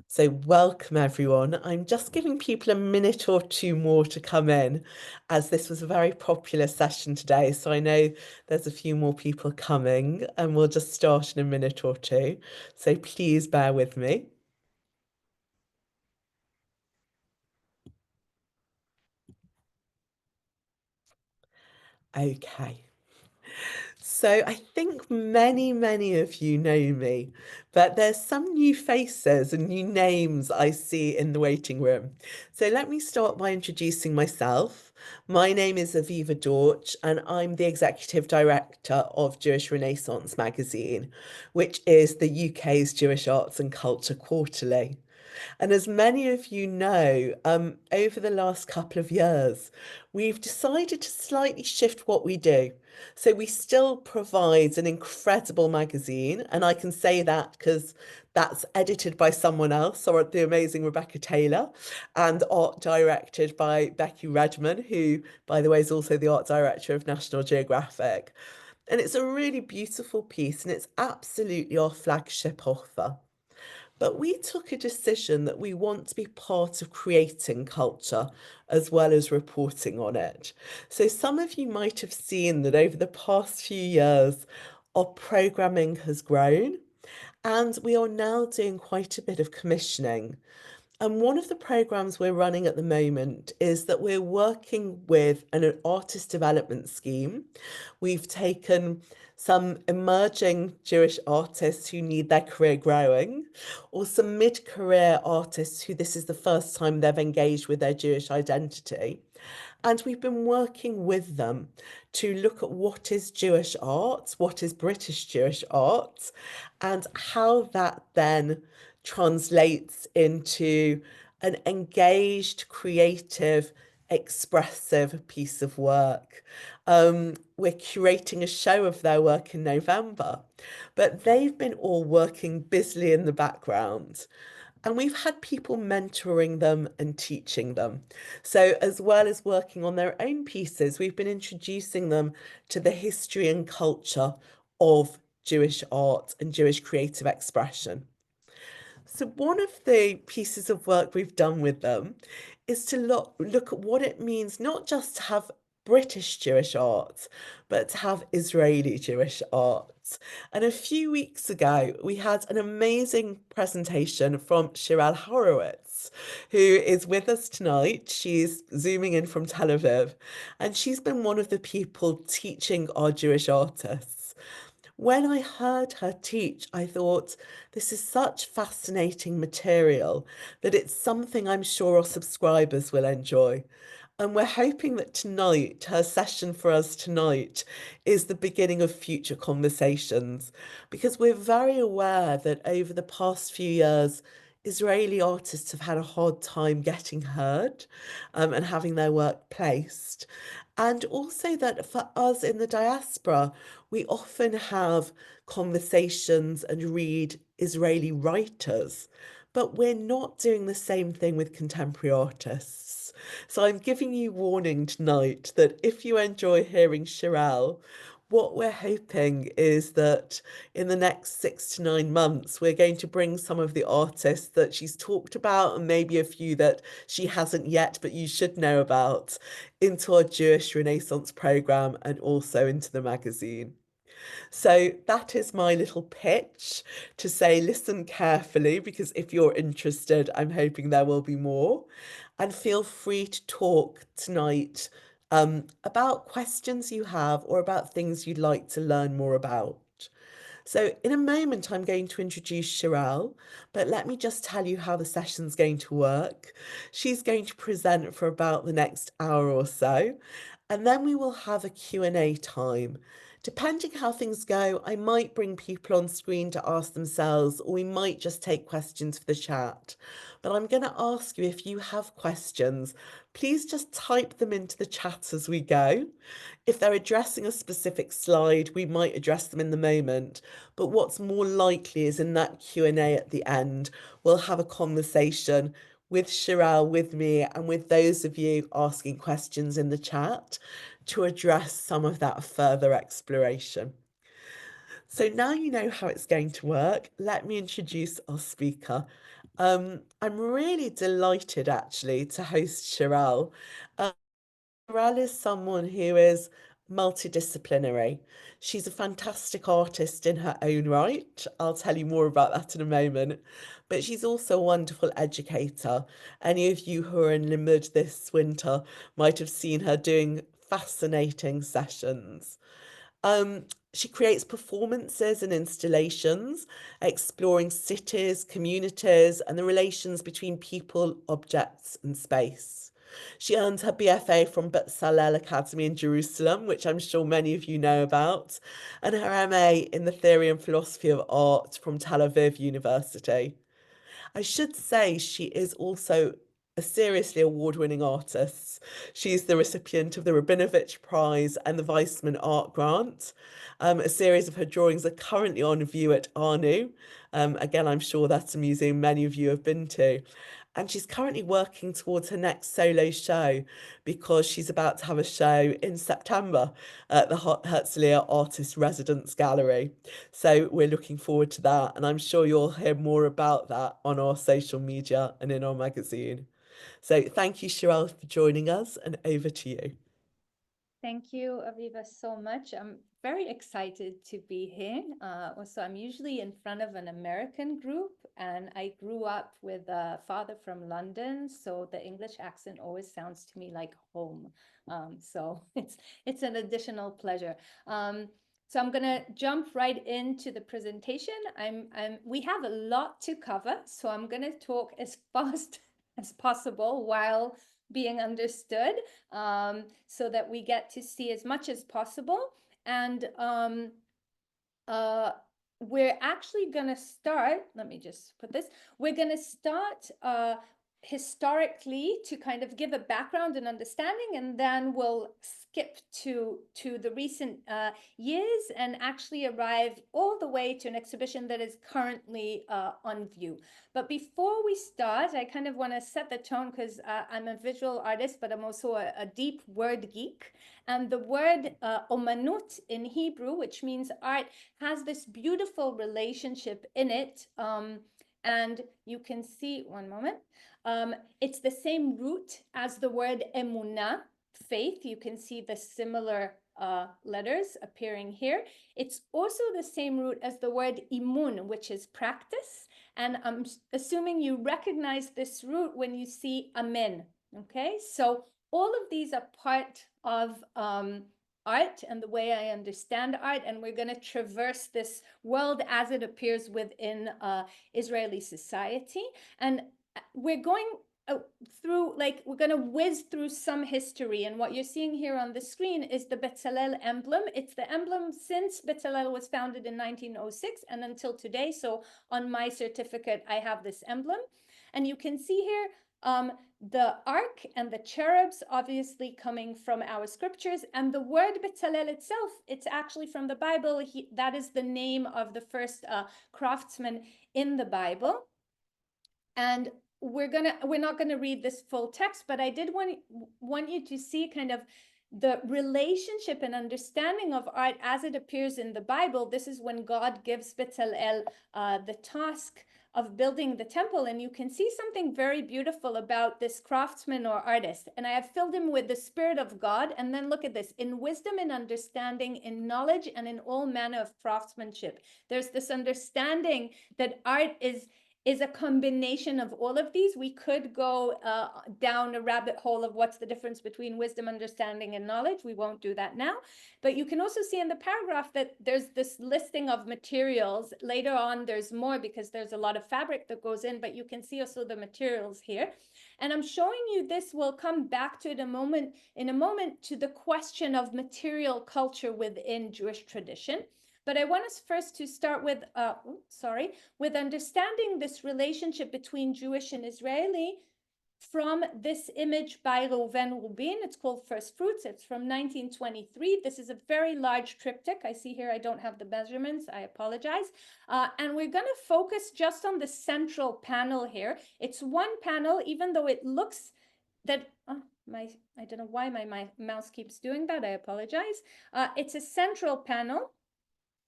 So, welcome everyone. I'm just giving people a minute or two more to come in, as this was a very popular session today. So, I know there's a few more people coming, and we'll just start in a minute or two. So, please bear with me. Okay. So I think many of you know me, but there's some new faces and new names I see in the waiting room. So let me start by introducing myself. My name is Aviva Dorch, and I'm the executive director of Jewish Renaissance magazine, which is the UK's Jewish Arts and Culture Quarterly. And as many of you know, over the last couple of years, we've decided to slightly shift what we do. So we still provide an incredible magazine, and I can say that because that's edited by someone else, or the amazing Rebecca Taylor, and art directed by Becky Redman, who, by the way, is also the art director of National Geographic. And it's a really beautiful piece, and it's absolutely our flagship offer. But we took a decision that we want to be part of creating culture as well as reporting on it. So some of you might have seen that over the past few years, our programming has grown and we are now doing quite a bit of commissioning. And one of the programs we're running at the moment is that we're working with an artist development scheme. We've taken some emerging Jewish artists who need their career growing, or some mid-career artists who this is the first time they've engaged with their Jewish identity. And we've been working with them to look at what is Jewish art, what is British Jewish art, and how that then translates into an engaged, creative, expressive piece of work. We're curating a show of their work in November, but they've been all working busily in the background. And we've had people mentoring them and teaching them. So, as well as working on their own pieces, we've been introducing them to the history and culture of Jewish art and Jewish creative expression. So one of the pieces of work we've done with them is to look at what it means not just to have British Jewish art, but to have Israeli Jewish art. And a few weeks ago, we had an amazing presentation from Shirel Horovitz, who is with us tonight. She's zooming in from Tel Aviv, and she's been one of the people teaching our Jewish artists. When I heard her teach, I thought, this is such fascinating material that it's something I'm sure our subscribers will enjoy. And we're hoping that tonight, her session for us tonight, is the beginning of future conversations because we're very aware that over the past few years, Israeli artists have had a hard time getting heard and having their work placed. And also that for us in the diaspora, we often have conversations and read Israeli writers, but we're not doing the same thing with contemporary artists. So I'm giving you warning tonight that if you enjoy hearing Shirel, what we're hoping is that in the next 6 to 9 months, we're going to bring some of the artists that she's talked about and maybe a few that she hasn't yet, but you should know about, into our Jewish Renaissance programme and also into the magazine. So that is my little pitch to say, listen carefully, because if you're interested, I'm hoping there will be more. And feel free to talk tonight about questions you have or about things you'd like to learn more about. So in a moment, I'm going to introduce Shirel, but let me just tell you how the session's going to work. She's going to present for about the next hour or so, and then we will have a Q&A time. Depending how things go, I might bring people on screen to ask themselves, or we might just take questions for the chat. But I'm going to ask you if you have questions, please just type them into the chat as we go. If they're addressing a specific slide, we might address them in the moment. But what's more likely is in that Q&A at the end, we'll have a conversation with Shirel, with me, and with those of you asking questions in the chat to address some of that further exploration. So now you know how it's going to work. Let me introduce our speaker. I'm really delighted actually to host Shirel. Shirel is someone who is multidisciplinary. She's a fantastic artist in her own right. I'll tell you more about that in a moment. But she's also a wonderful educator. Any of you who are in Limud this winter might have seen her doing fascinating sessions. Um, she creates performances and installations, exploring cities, communities, and the relations between people, objects, and space. She earned her BFA from Bezalel Academy in Jerusalem, which I'm sure many of you know about, and her MA in the Theory and Philosophy of Art from Tel Aviv University. I should say she is also a seriously award-winning artist. She's the recipient of the Rabinovich Prize and the Weissman Art Grant. A series of her drawings are currently on view at Arnu. Again, I'm sure that's a museum many of you have been to. And she's currently working towards her next solo show because she's about to have a show in September at the Herzliya Artist Residence Gallery. So we're looking forward to that. And I'm sure you'll hear more about that on our social media and in our magazine. So thank you, Shirel, for joining us, and over to you. Thank you, Aviva, so much. I'm very excited to be here. Also, I'm usually in front of an American group, and I grew up with a father from London, so the English accent always sounds to me like home. So it's an additional pleasure. So I'm gonna jump right into the presentation. We have a lot to cover, so I'm gonna talk as fast as possible while being understood, so that we get to see as much as possible. And uh, we're actually going to start, let me just put this, we're going to start historically to kind of give a background and understanding, and then we'll skip to the recent years and actually arrive all the way to an exhibition that is currently on view. But before we start, I kind of want to set the tone because I'm a visual artist, but I'm also a deep word geek. And the word omanut in Hebrew, which means art, has this beautiful relationship in it. And you can see, one moment, it's the same root as the word emunah, faith. You can see the similar letters appearing here. It's also the same root as the word imun, which is practice. And I'm assuming you recognize this root when you see amen. Okay, so all of these are part of art and the way I understand art, and we're going to traverse this world as it appears within Israeli society. And we're going through, like, we're going to whiz through some history, and what you're seeing here on the screen is the Bezalel emblem. It's the emblem since Bezalel was founded in 1906 and until today. So on my certificate, I have this emblem, and you can see here the ark and the cherubs, obviously coming from our scriptures, and the word Bezalel itself, it's actually from the Bible. That is the name of the first craftsman in the Bible. And we're not gonna read this full text, but I did want you to see kind of the relationship and understanding of art as it appears in the Bible. This is when God gives Bezalel the task of building the temple, and you can see something very beautiful about this craftsman or artist. And I have filled him with the Spirit of God. And then look at this: in wisdom and understanding, in knowledge, and in all manner of craftsmanship. There's this understanding that art is a combination of all of these. We could go down a rabbit hole of what's the difference between wisdom, understanding, and knowledge. We won't do that now. But you can also see in the paragraph that there's this listing of materials. Later on, there's more because there's a lot of fabric that goes in, but you can see also the materials here. And I'm showing you this. We'll come back to it in a moment to the question of material culture within Jewish tradition. But I want us first to start with, with understanding this relationship between Jewish and Israeli from this image by Reuven Rubin. It's called First Fruits. It's from 1923. This is a very large triptych. I see here I don't have the measurements. I apologize. And we're going to focus just on the central panel here. It's one panel, even though it looks that I don't know why my mouse keeps doing that. I apologize. It's a central panel.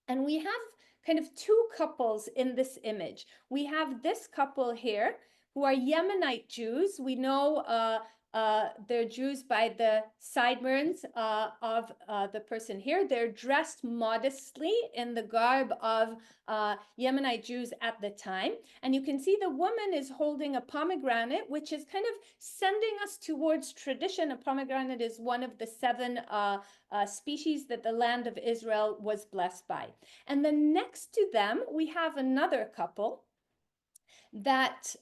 And we have kind of two couples in this image. We have this couple here who are Yemenite Jews. We know they're Jews by the sideburns of the person here. They're dressed modestly in the garb of Yemenite Jews at the time. And you can see the woman is holding a pomegranate, which is kind of sending us towards tradition. A pomegranate is one of the seven species that the land of Israel was blessed by. And then next to them, we have another couple that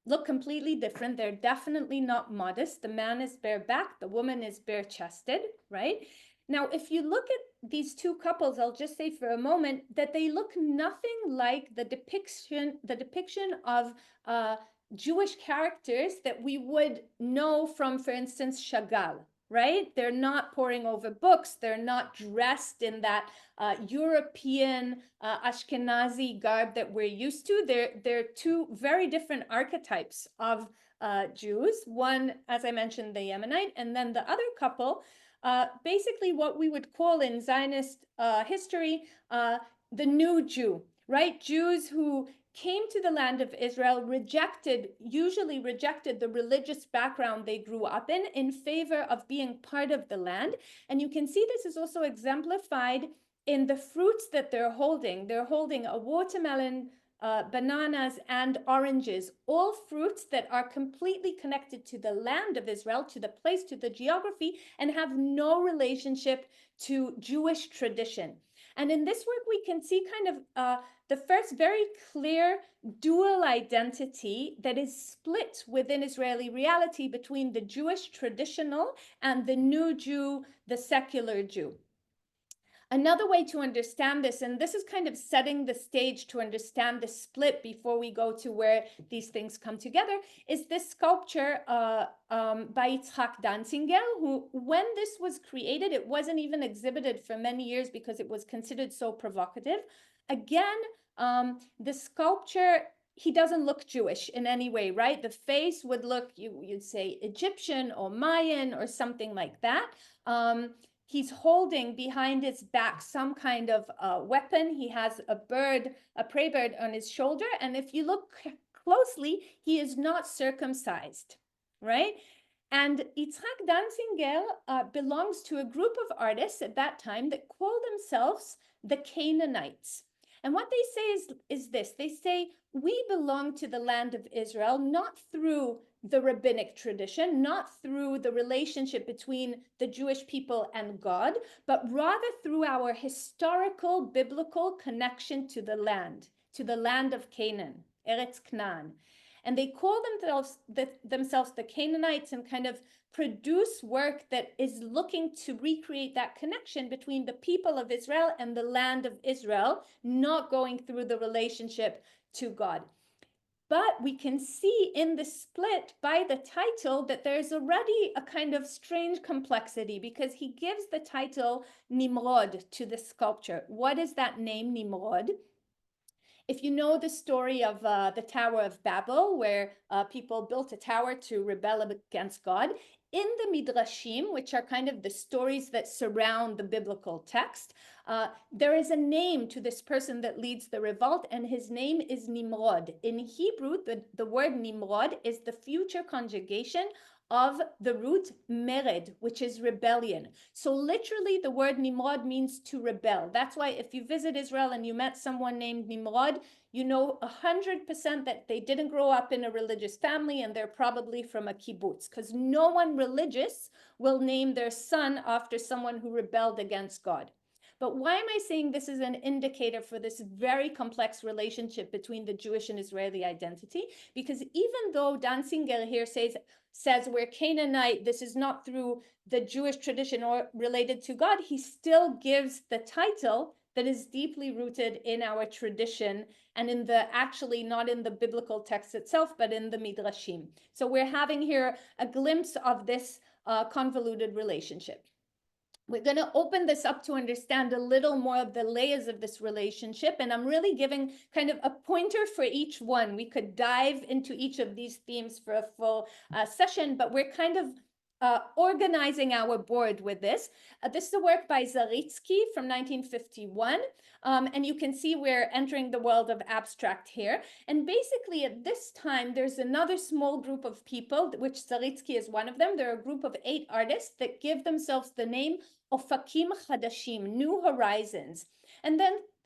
look completely different. They're definitely not modest. The man is bareback, the woman is bare-chested, right? Now, if you look at these two couples, I'll just say for a moment that they look nothing like the depiction of Jewish characters that we would know from, for instance, Chagall, right? They're not poring over books. They're not dressed in that European Ashkenazi garb that we're used to. They're two very different archetypes of Jews. One, as I mentioned, the Yemenite, and then the other couple, basically what we would call in Zionist history, the new Jew, right? Jews who came to the land of Israel, usually rejected the religious background they grew up in favor of being part of the land. And you can see this is also exemplified in the fruits that they're holding. They're holding a watermelon, bananas, and oranges, all fruits that are completely connected to the land of Israel, to the place, to the geography, and have no relationship to Jewish tradition. And in this work, we can see kind of the first very clear dual identity that is split within Israeli reality between the Jewish traditional and the new Jew, the secular Jew. Another way to understand this, and this is kind of setting the stage to understand the split before we go to where these things come together, is this sculpture by Yitzhak Danziger, who, when this was created, it wasn't even exhibited for many years because it was considered so provocative. Again, the sculpture, he doesn't look Jewish in any way, right? The face would look, you'd say Egyptian or Mayan or something like that. He's holding behind his back some kind of weapon. He has a prey bird on his shoulder. And if you look closely, he is not circumcised, right? And Yitzhak Danziger belongs to a group of artists at that time that call themselves the Canaanites. And what they say is this. They say, we belong to the land of Israel, not through the rabbinic tradition, not through the relationship between the Jewish people and God, but rather through our historical biblical connection to the land of Canaan, Eretz Canaan. And they call themselves the Canaanites and kind of produce work that is looking to recreate that connection between the people of Israel and the land of Israel, not going through the relationship to God. But we can see in the split by the title that there's already a kind of strange complexity because he gives the title Nimrod to the sculpture. What is that name, Nimrod? If you know the story of the Tower of Babel, where people built a tower to rebel against God, in the Midrashim, which are kind of the stories that surround the biblical text, there is a name to this person that leads the revolt, and his name is Nimrod. In Hebrew, the word Nimrod is the future conjugation of the root mered, which is rebellion. So literally the word Nimrod means to rebel. That's why if you visit Israel and you met someone named Nimrod, you know 100% that they didn't grow up in a religious family and they're probably from a kibbutz, because no one religious will name their son after someone who rebelled against God. But why am I saying this is an indicator for this very complex relationship between the Jewish and Israeli identity? Because even though Danziger here says we're Canaanite, this is not through the Jewish tradition or related to God, he still gives the title that is deeply rooted in our tradition and in the, actually not in the biblical text itself, but in the Midrashim. So we're having here a glimpse of this convoluted relationship. We're going to open this up to understand a little more of the layers of this relationship. And I'm really giving kind of a pointer for each one. We could dive into each of these themes for a full session, but we're kind of organizing our board with this. This is a work by Zaritsky from 1951. And you can see we're entering the world of abstract here. And basically at this time, there's another small group of people, which Zaritsky is one of them. They're a group of 8 artists that give themselves the name Ofakim Chadashim, New Horizons.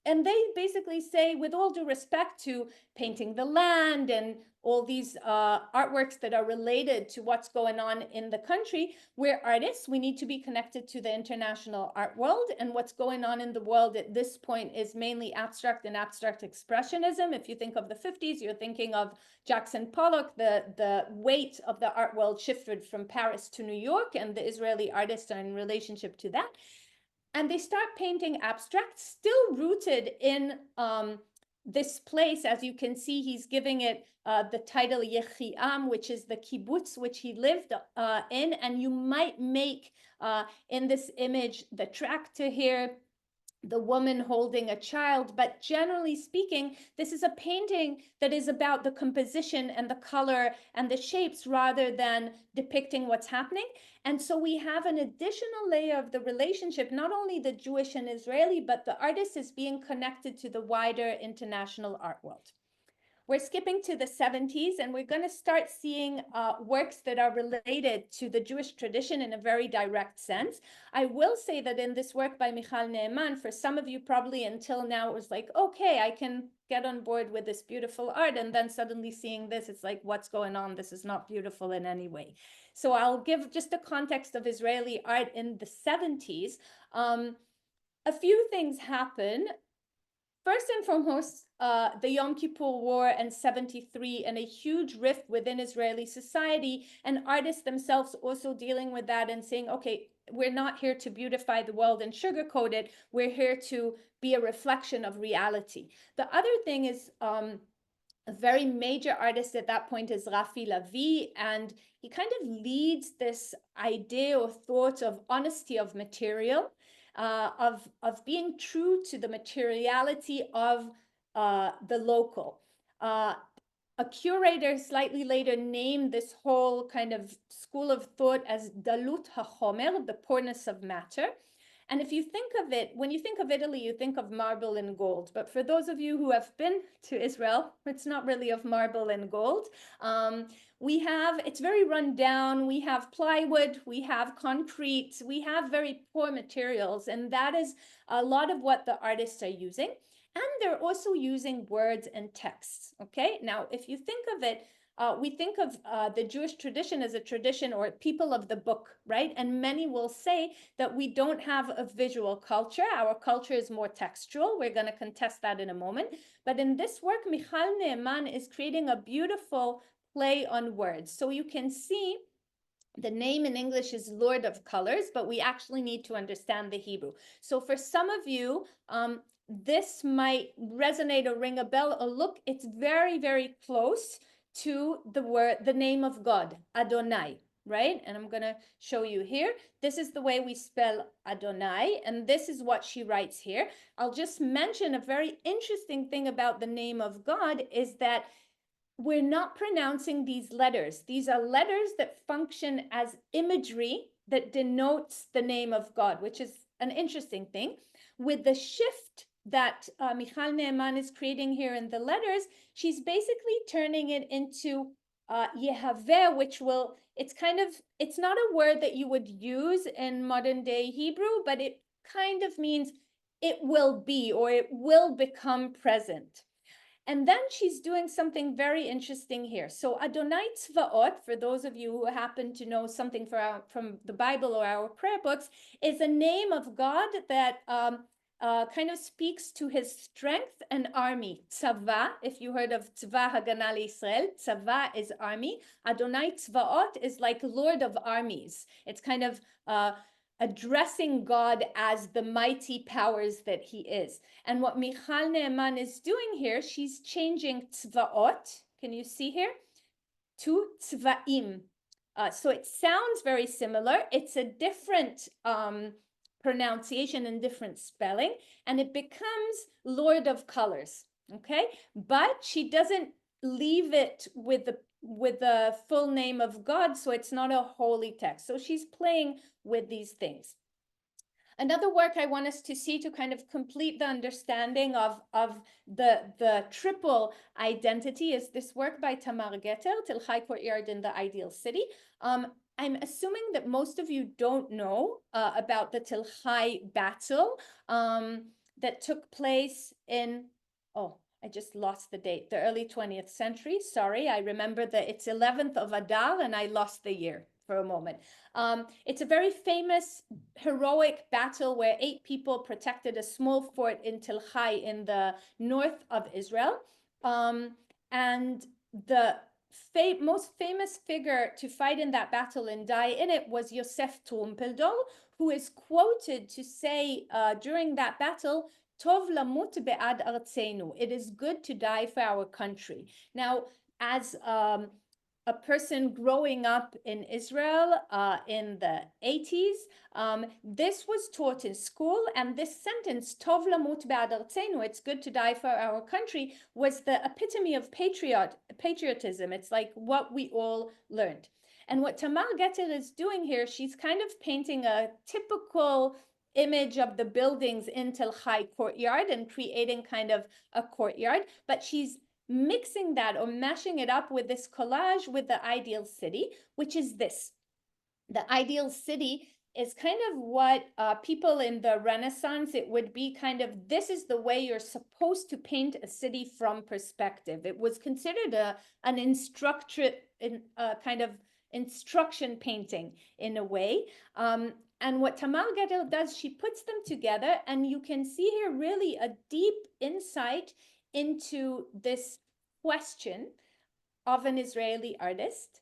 And they basically say, with all due respect to painting the land and all these artworks that are related to what's going on in the country, we're artists. We need to be connected to the international art world. And what's going on in the world at this point is mainly abstract and abstract expressionism. If you think of the 50s, you're thinking of Jackson Pollock. The weight of the art world shifted from Paris to New York, and the Israeli artists are in relationship to that. And they start painting abstract, still rooted in this place. As you can see, he's giving it the title Yechiam, which is the kibbutz which he lived in. And you might make in this image the tractor here, the woman holding a child, but generally speaking, this is a painting that is about the composition and the color and the shapes rather than depicting what's happening. And so we have an additional layer of the relationship, not only the Jewish and Israeli, but the artist is being connected to the wider international art world. We're skipping to the 70s, and we're going to start seeing works that are related to the Jewish tradition in a very direct sense. I will say that in this work by Michal Ne'eman, for some of you probably until now, it was like, okay, I can get on board with this beautiful art. And then suddenly seeing this, it's like, what's going on? This is not beautiful in any way. So I'll give just the context of Israeli art in the 70s. A few things happen. First and foremost, the Yom Kippur War and 73 and a huge rift within Israeli society, and artists themselves also dealing with that and saying, okay, we're not here to beautify the world and sugarcoat it. We're here to be a reflection of reality. The other thing is a very major artist at that point is Rafi Lavi, and he kind of leads this idea or thought of honesty of material. Of being true to the materiality of the local. A curator slightly later named this whole kind of school of thought as Dalut HaChomer, the poorness of matter. And if you think of it, when you think of Italy, you think of marble and gold. But for those of you who have been to Israel, it's not really of marble and gold. It's very run down. We have plywood, we have concrete, we have very poor materials. And that is a lot of what the artists are using. And they're also using words and texts, okay? Now, if you think of it, we think of the Jewish tradition as a tradition or people of the book, right? And many will say that we don't have a visual culture. Our culture is more textual. We're going to contest that in a moment. But in this work, Michal Ne'eman is creating a beautiful play on words. So you can see the name in English is Lord of Colors, but we actually need to understand the Hebrew. So for some of you, this might resonate or ring a bell. Or look, it's very, very close to the name of God, Adonai, right? And I'm going to show you here. This is the way we spell Adonai, and this is what she writes here. I'll just mention a very interesting thing about the name of God is that we're not pronouncing these letters. These are letters that function as imagery that denotes the name of God, which is an interesting thing. With the shift that Michal Ne'eman is creating here in the letters, she's basically turning it into Yehaveh, which it's not a word that you would use in modern day Hebrew, but it kind of means it will be or it will become present. And then she's doing something very interesting here. So Adonai Tzvaot, for those of you who happen to know something from the Bible or our prayer books, is a name of God that kind of speaks to his strength and army. Tzava, if you heard of Tzva Haganah Yisrael, Tzava is army. Adonai Tzvaot is like Lord of armies. It's kind of addressing God as the mighty powers that he is. And what Michal Ne'eman is doing here, she's changing tzvaot, can you see here, to tzvaim. So it sounds very similar. It's a different pronunciation and different spelling, and it becomes Lord of Colors, okay? But she doesn't leave it with with the full name of God, so it's not a holy text. So she's playing with these things. Another work I want us to see to kind of complete the understanding of the triple identity is this work by Tamar Geter, Tel Chai Courtyard in the Ideal City. I'm assuming that most of you don't know about the Tel Chai battle that took place in, oh, I just lost the date, the early 20th century. Sorry, I remember that it's 11th of Adar and I lost the year for a moment. It's a very famous, heroic battle where 8 people protected a small fort in Tel Chai in the north of Israel. And the most famous figure to fight in that battle and die in it was Yosef Trumpeldor, who is quoted to say during that battle, Tov lamut be'ad artzenu. It is good to die for our country. Now, as a person growing up in Israel in the 80s, this was taught in school, and this sentence, Tov lamut be'ad artzenu, it's good to die for our country, was the epitome of patriotism. It's like what we all learned. And what Tamar Geter is doing here, she's kind of painting a typical image of the buildings in Tel Chai courtyard and creating kind of a courtyard, but she's mixing that or mashing it up with this collage with the ideal city, which is this. The ideal city is kind of what people in the Renaissance, it would be kind of, this is the way you're supposed to paint a city from perspective. It was considered an kind of instruction painting in a way. And what Tamar Geter does, she puts them together, and you can see here really a deep insight into this question of an Israeli artist.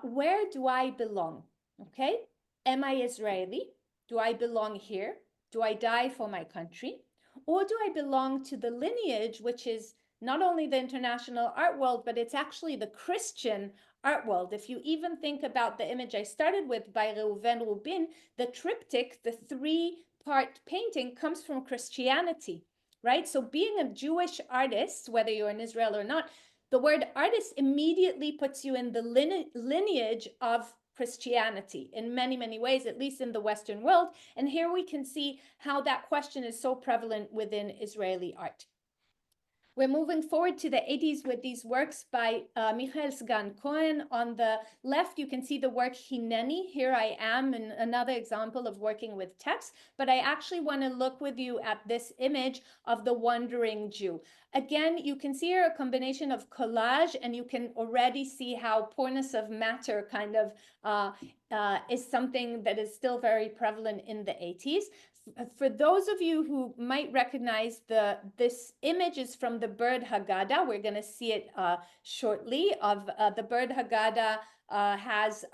Where do I belong? Okay, am I Israeli? Do I belong here? Do I die for my country? Or do I belong to the lineage, which is not only the international art world, but it's actually the Christian art world? If you even think about the image I started with by Reuven Rubin, the triptych, the 3-part painting, comes from Christianity, right? So being a Jewish artist, whether you're in Israel or not, the word artist immediately puts you in the lineage of Christianity in many, many ways, at least in the Western world. And here we can see how that question is so prevalent within Israeli art. We're moving forward to the 80s with these works by Michael Sgan Cohen. On the left, you can see the work Hineni, Here I Am, and another example of working with text. But I actually want to look with you at this image of the wandering Jew. Again, you can see here a combination of collage, and you can already see how poorness of matter kind of is something that is still very prevalent in the 80s. For those of you who might recognize this image is from the bird Haggadah. We're going to see it shortly. Of the bird Haggadah has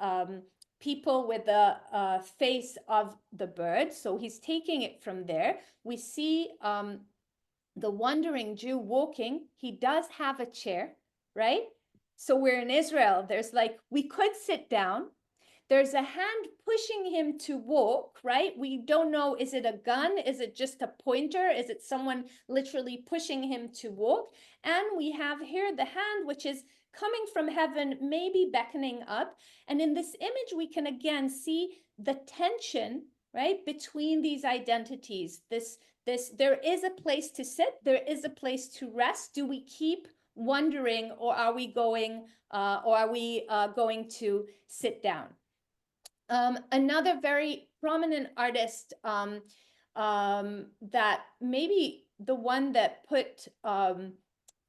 people with the face of the bird. So he's taking it from there. We see the wandering Jew walking. He does have a chair, right? So we're in Israel. There's like, we could sit down. There's a hand pushing him to walk, right? We don't know, is it a gun? Is it just a pointer? Is it someone literally pushing him to walk? And we have here the hand, which is coming from heaven, maybe beckoning up. And in this image, we can again see the tension, right, between these identities. There is a place to sit, there is a place to rest. Do we keep wondering, or are we going to sit down? Another very prominent artist that maybe the one that put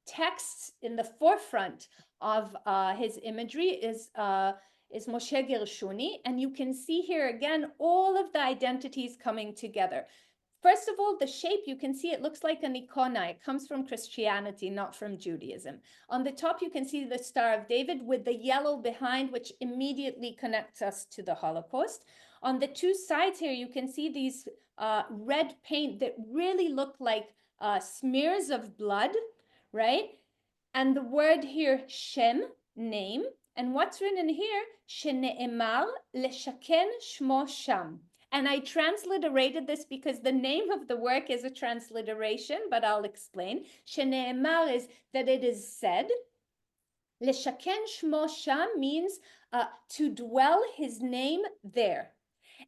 texts in the forefront of his imagery is Moshe Gershuni. And you can see here again all of the identities coming together. First of all, the shape, you can see it looks like an icona. It comes from Christianity, not from Judaism. On the top, you can see the Star of David with the yellow behind, which immediately connects us to the Holocaust. On the two sides here, you can see these red paint that really look like smears of blood, right? And the word here, Shem, name. And what's written here? Shene'emar leshaken shmo sham. And I transliterated this because the name of the work is a transliteration, but I'll explain. Shene'emar is that it is said. Leshaken shmo sham means to dwell his name there.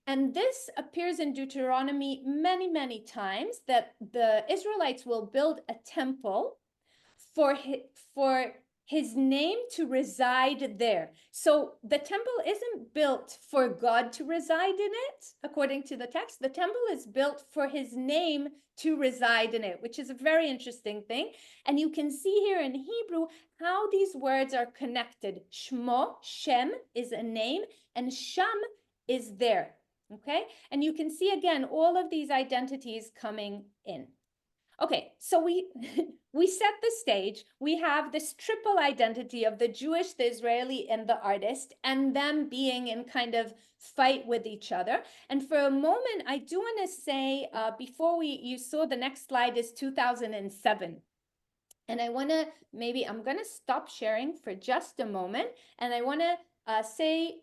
And this appears in Deuteronomy many, many times, that the Israelites will build a temple for his name to reside there. So the temple isn't built for God to reside in it, according to the text. The temple is built for his name to reside in it, which is a very interesting thing. And you can see here in Hebrew how these words are connected. Shmo, Shem, is a name, and Sham is there. Okay, and you can see again all of these identities coming in. Okay, so we we set the stage. We have this triple identity of the Jewish, the Israeli, and the artist, and them being in kind of fight with each other. And for a moment, I do want to say, before you saw the next slide is 2007. And I want to, I'm going to stop sharing for just a moment. And I want to say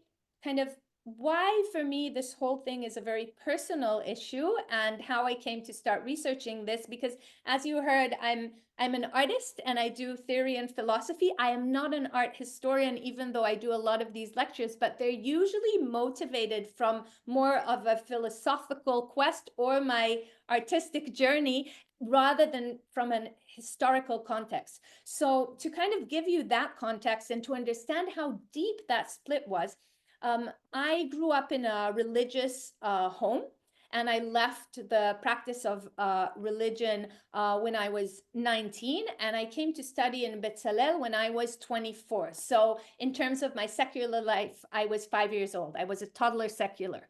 kind of why for me this whole thing is a very personal issue and how I came to start researching this, because as you heard, I'm an artist and I do theory and philosophy. I am not an art historian, even though I do a lot of these lectures, but they're usually motivated from more of a philosophical quest or my artistic journey, rather than from an historical context. So to kind of give you that context and to understand how deep that split was, I grew up in a religious home, and I left the practice of religion when I was 19, and I came to study in Bezalel when I was 24. So in terms of my secular life, I was 5 years old. I was a toddler secular,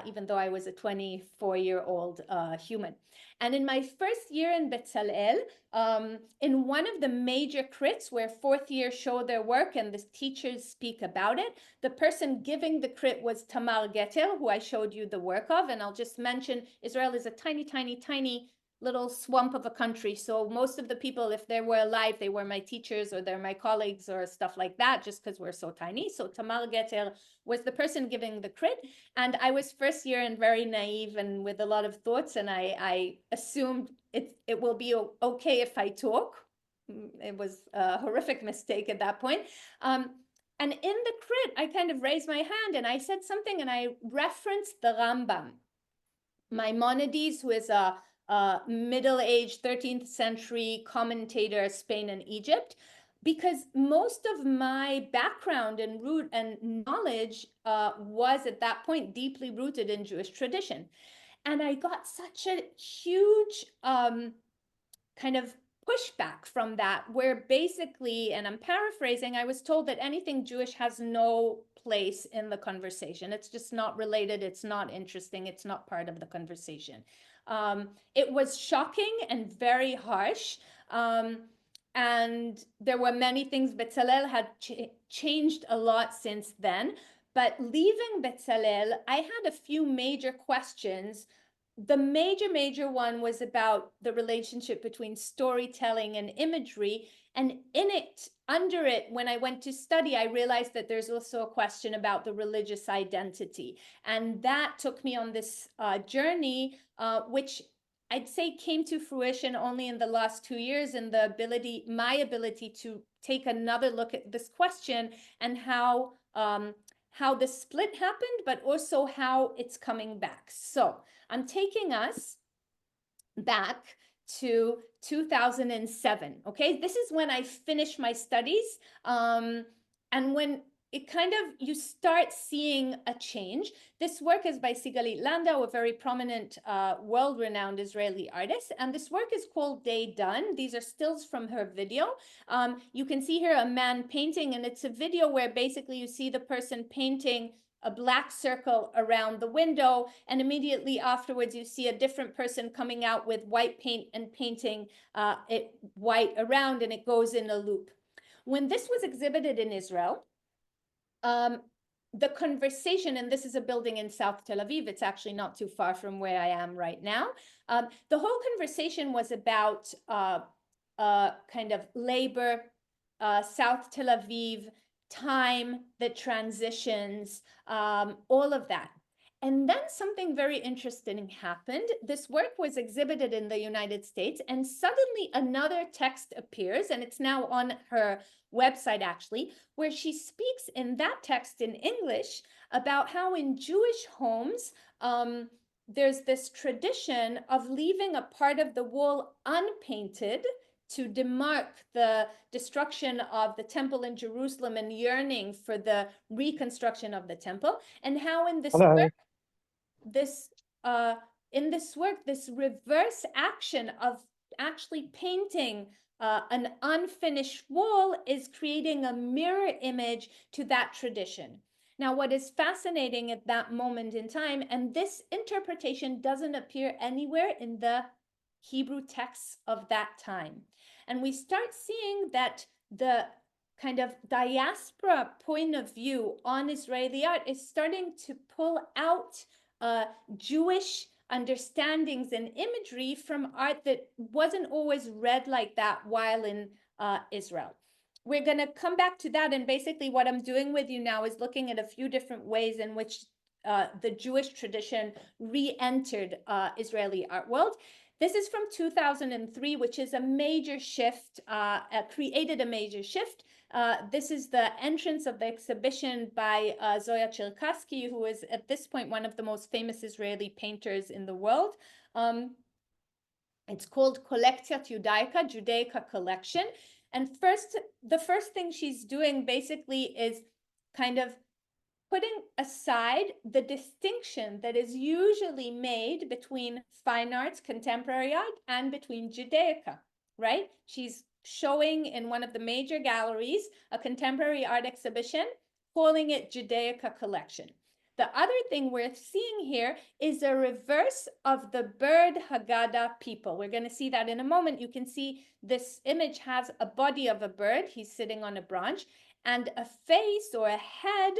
even though I was a 24-year-old human. And in my first year in Bezalel, in one of the major crits where fourth year show their work and the teachers speak about it, the person giving the crit was Tamar Geter, who I showed you the work of. And I'll just mention, Israel is a tiny, tiny, tiny little swamp of a country. So most of the people, if they were alive, they were my teachers or they're my colleagues or stuff like that, just because we're so tiny. So Tamar Geter was the person giving the crit. And I was first year and very naive and with a lot of thoughts. And I assumed it will be okay if I talk. It was a horrific mistake at that point. And in the crit, I kind of raised my hand and I said something and I referenced the Rambam. Maimonides, who is a middle-aged 13th century commentator, Spain and Egypt, because most of my background and root and knowledge was at that point deeply rooted in Jewish tradition. And I got such a huge kind of pushback from that, where basically, and I'm paraphrasing, I was told that anything Jewish has no place in the conversation. It's just not related. It's not interesting. It's not part of the conversation. It was shocking and very harsh. And there were many things. Bezalel had changed a lot since then. But leaving Bezalel, I had a few major questions. The major one was about the relationship between storytelling and imagery. And in it, under it, when I went to study, I realized that there's also a question about the religious identity. And that took me on this journey, which I'd say came to fruition only in the last 2 years, in my ability to take another look at this question and how the split happened, but also how it's coming back. So I'm taking us back to 2007. Okay, this is when I finished my studies, and when it kind of, you start seeing a change. This work is by Sigalit Landau, a very prominent, world-renowned Israeli artist, and this work is called Day Done. These are stills from her video. You can see here a man painting, and it's a video where basically you see the person painting a black circle around the window, and immediately afterwards you see a different person coming out with white paint and painting it white around, and it goes in a loop. When this was exhibited in Israel, the conversation, and this is a building in South Tel Aviv, it's actually not too far from where I am right now. The whole conversation was about kind of labor, South Tel Aviv, time, the transitions, all of that. And then something very interesting happened. This work was exhibited in the United States, and suddenly another text appears, and it's now on her website actually, where she speaks in that text in English about how in Jewish homes, there's this tradition of leaving a part of the wall unpainted to demark the destruction of the temple in Jerusalem and yearning for the reconstruction of the temple, and how in this Hello. work, this in this work, this reverse action of actually painting an unfinished wall is creating a mirror image to that tradition. Now, what is fascinating at that moment in time, and this interpretation doesn't appear anywhere in the Hebrew texts of that time. And we start seeing that the kind of diaspora point of view on Israeli art is starting to pull out Jewish understandings and imagery from art that wasn't always read like that while in Israel. We're going to come back to that. And basically, what I'm doing with you now is looking at a few different ways in which the Jewish tradition re-entered Israeli art world. This is from 2003, which is a major shift, created a major shift. This is the entrance of the exhibition by Zoya Cherkassky, who is at this point one of the most famous Israeli painters in the world. It's called Collectiat Judaica, Judaica Collection. And the first thing she's doing basically is kind of putting aside the distinction that is usually made between fine arts, contemporary art, and between Judaica, right? She's showing in one of the major galleries a contemporary art exhibition, calling it Judaica Collection. The other thing we're seeing here is a reverse of the bird Haggadah people. We're going to see that in a moment. You can see this image has a body of a bird. He's sitting on a branch, and a face or a head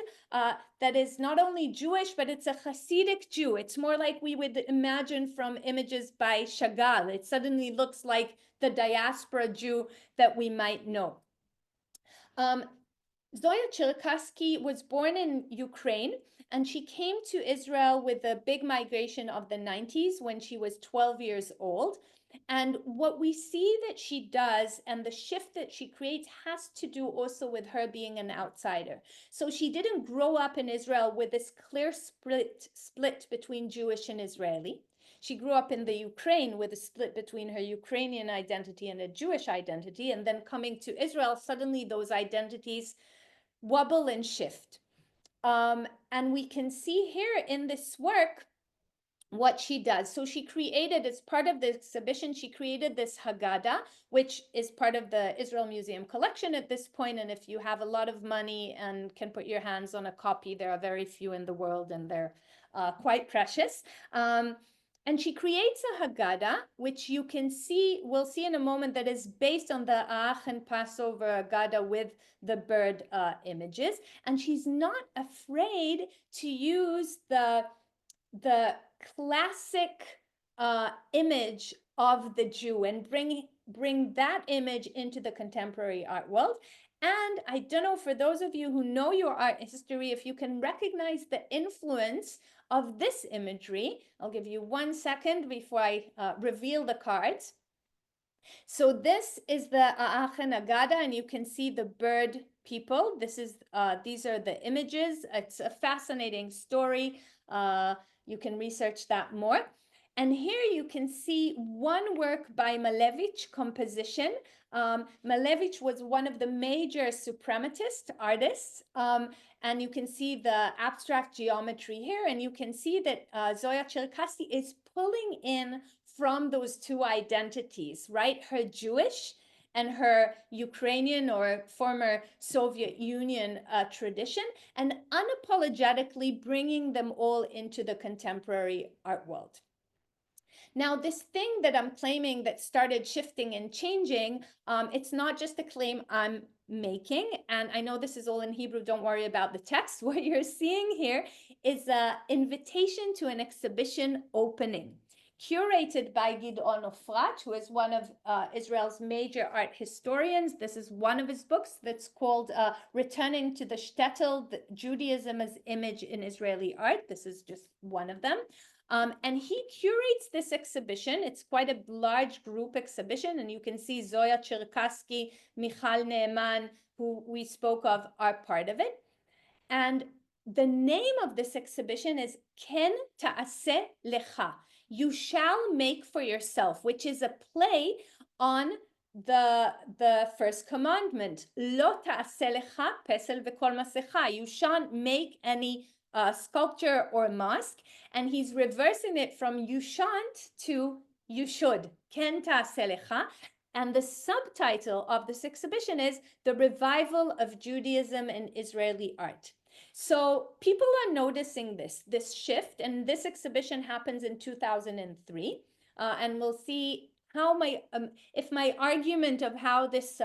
that is not only Jewish, but it's a Hasidic Jew. It's more like we would imagine from images by Chagall. It suddenly looks like the diaspora Jew that we might know. Zoya Cherkassky was born in Ukraine, and she came to Israel with the big migration of the 90s when she was 12 years old. And what we see that she does and the shift that she creates has to do also with her being an outsider. So she didn't grow up in Israel with this clear split between Jewish and Israeli. She grew up in the Ukraine with a split between her Ukrainian identity and a Jewish identity. And then coming to Israel, suddenly those identities wobble and shift. And we can see here in this work what she does. So she created, as part of the exhibition, she created this Haggadah, which is part of the Israel Museum collection at this point. And if you have a lot of money and can put your hands on a copy, there are very few in the world, and they're quite precious. And she creates a Haggadah, which you can see, we'll see in a moment, that is based on the Aachen Passover Haggadah with the bird images. And she's not afraid to use the classic image of the Jew and bring that image into the contemporary art world. And I don't know, for those of you who know your art history, if you can recognize the influence of this imagery. I'll give you 1 second before I reveal the cards. So this is the Aachen Haggadah, and you can see the bird people. These are the images. It's a fascinating story. You can research that more. And here you can see one work by Malevich, composition. Malevich was one of the major suprematist artists. And you can see the abstract geometry here. And you can see that Zoya Cherkassky is pulling in from those two identities, right? Her Jewish and her Ukrainian or former Soviet Union tradition, and unapologetically bringing them all into the contemporary art world. Now, this thing that I'm claiming that started shifting and changing, it's not just a claim I'm making, and I know this is all in Hebrew, don't worry about the text. What you're seeing here is an invitation to an exhibition opening. curated by Gidon Ofrat, who is one of Israel's major art historians. This is one of his books that's called Returning to the Shtetl, Judaism as Image in Israeli Art. This is just one of them. And he curates this exhibition. It's quite a large group exhibition, and you can see Zoya Cherkassky, Michal Neeman, who we spoke of, are part of it. And the name of this exhibition is Ken Ta'aseh Lecha. You shall make for yourself, which is a play on the first commandment. Lo ta'aseh lecha pesel v'kol masecha. You shan't make any sculpture or mask. And he's reversing it from you shan't to you should. Ken ta'aseh lecha. And the subtitle of this exhibition is The Revival of Judaism in Israeli Art. So people are noticing this shift, and this exhibition happens in 2003. And we'll see how if my argument of how this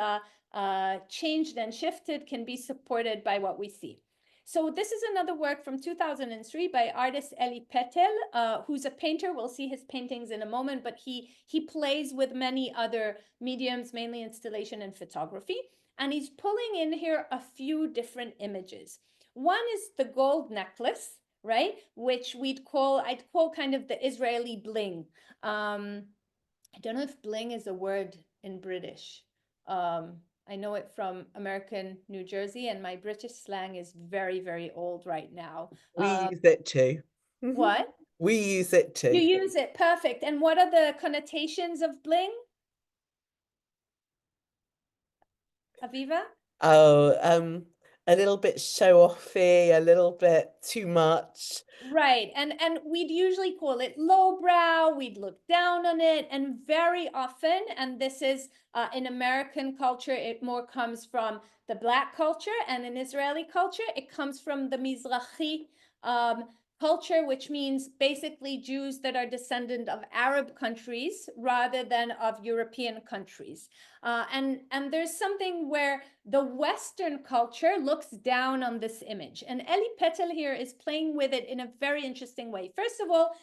changed and shifted can be supported by what we see. So this is another work from 2003 by artist Eli Petel, who's a painter. We'll see his paintings in a moment, but he plays with many other mediums, mainly installation and photography. And he's pulling in here a few different images. One is the gold necklace, right? Which I'd call kind of the Israeli bling. I don't know if bling is a word in British. I know it from American New Jersey, and my British slang is very, very old right now. We use it too. What? We use it too. You use it, perfect. And what are the connotations of bling? Aviva? Oh, a little bit show-offy, a little bit too much. Right. And we'd usually call it lowbrow, we'd look down on it, and very often, and this is in American culture, it more comes from the Black culture, and in Israeli culture, it comes from the Mizrahi culture, which means basically Jews that are descendant of Arab countries rather than of European countries. And there's something where the Western culture looks down on this image. And Eli Petel here is playing with it in a very interesting way. First of all,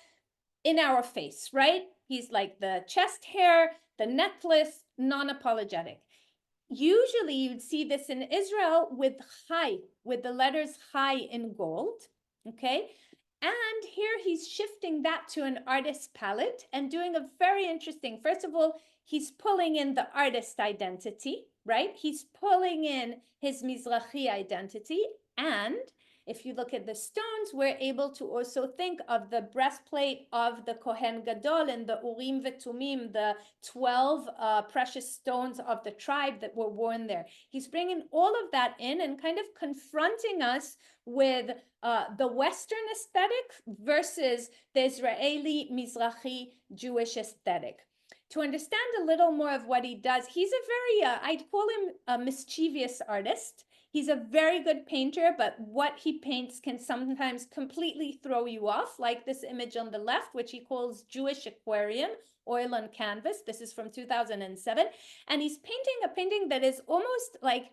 in our face, right? He's like the chest hair, the necklace, non-apologetic. Usually you'd see this in Israel with chai, with the letters chai in gold, okay? And here he's shifting that to an artist's palette and doing a very interesting, first of all, he's pulling in the artist identity, right? He's pulling in his Mizrahi identity. And if you look at the stones, we're able to also think of the breastplate of the Kohen Gadol and the Urim Vetumim, the 12 precious stones of the tribe that were worn there. He's bringing all of that in and kind of confronting us with the Western aesthetic versus the Israeli Mizrahi Jewish aesthetic. To understand a little more of what he does, he's a very, I'd call him a mischievous artist. He's a very good painter, but what he paints can sometimes completely throw you off, like this image on the left, which he calls Jewish Aquarium, oil on canvas. This is from 2007. And he's painting a painting that is almost like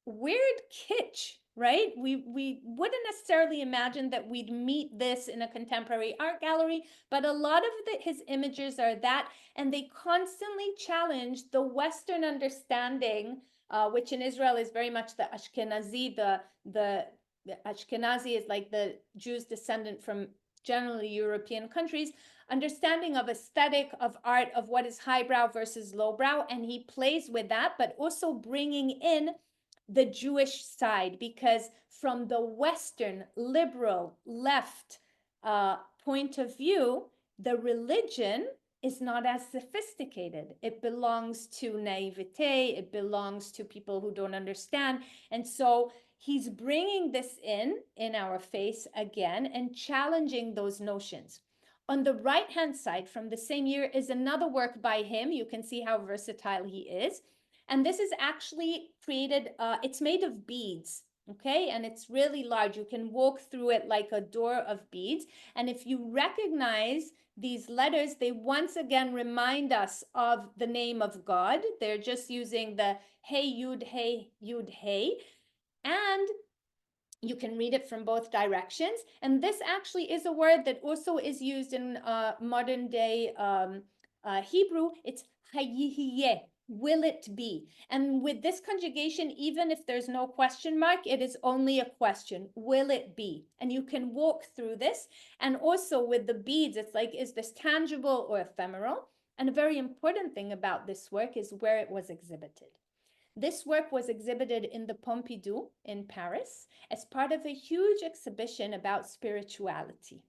weird kitsch, right? We wouldn't necessarily imagine that we'd meet this in a contemporary art gallery, but a lot of his images are that, and they constantly challenge the Western understanding, which in Israel is very much the Ashkenazi. The Ashkenazi is like the Jews descendant from generally European countries, understanding of aesthetic, of art, of what is highbrow versus lowbrow, and he plays with that, but also bringing in the Jewish side, because from the Western liberal left point of view, the religion is not as sophisticated. It belongs to naivete, it belongs to people who don't understand. And so he's bringing this in our face again and challenging those notions. On the right-hand side from the same year is another work by him. You can see how versatile he is. And this is actually created, it's made of beads, okay? And it's really large. You can walk through it like a door of beads. And if you recognize these letters, they once again remind us of the name of God. They're just using the hey, yud, hey, yud, hey. And You can read it from both directions. And this actually is a word that also is used in modern day Hebrew. It's hayihiyeh, will it be? And with this conjugation, even if there's no question mark, it is only a question. Will it be? And you can walk through this. And also with the beads, it's like, is this tangible or ephemeral? And a very important thing about this work is where it was exhibited. This work was exhibited in the Pompidou in Paris as part of a huge exhibition about spirituality.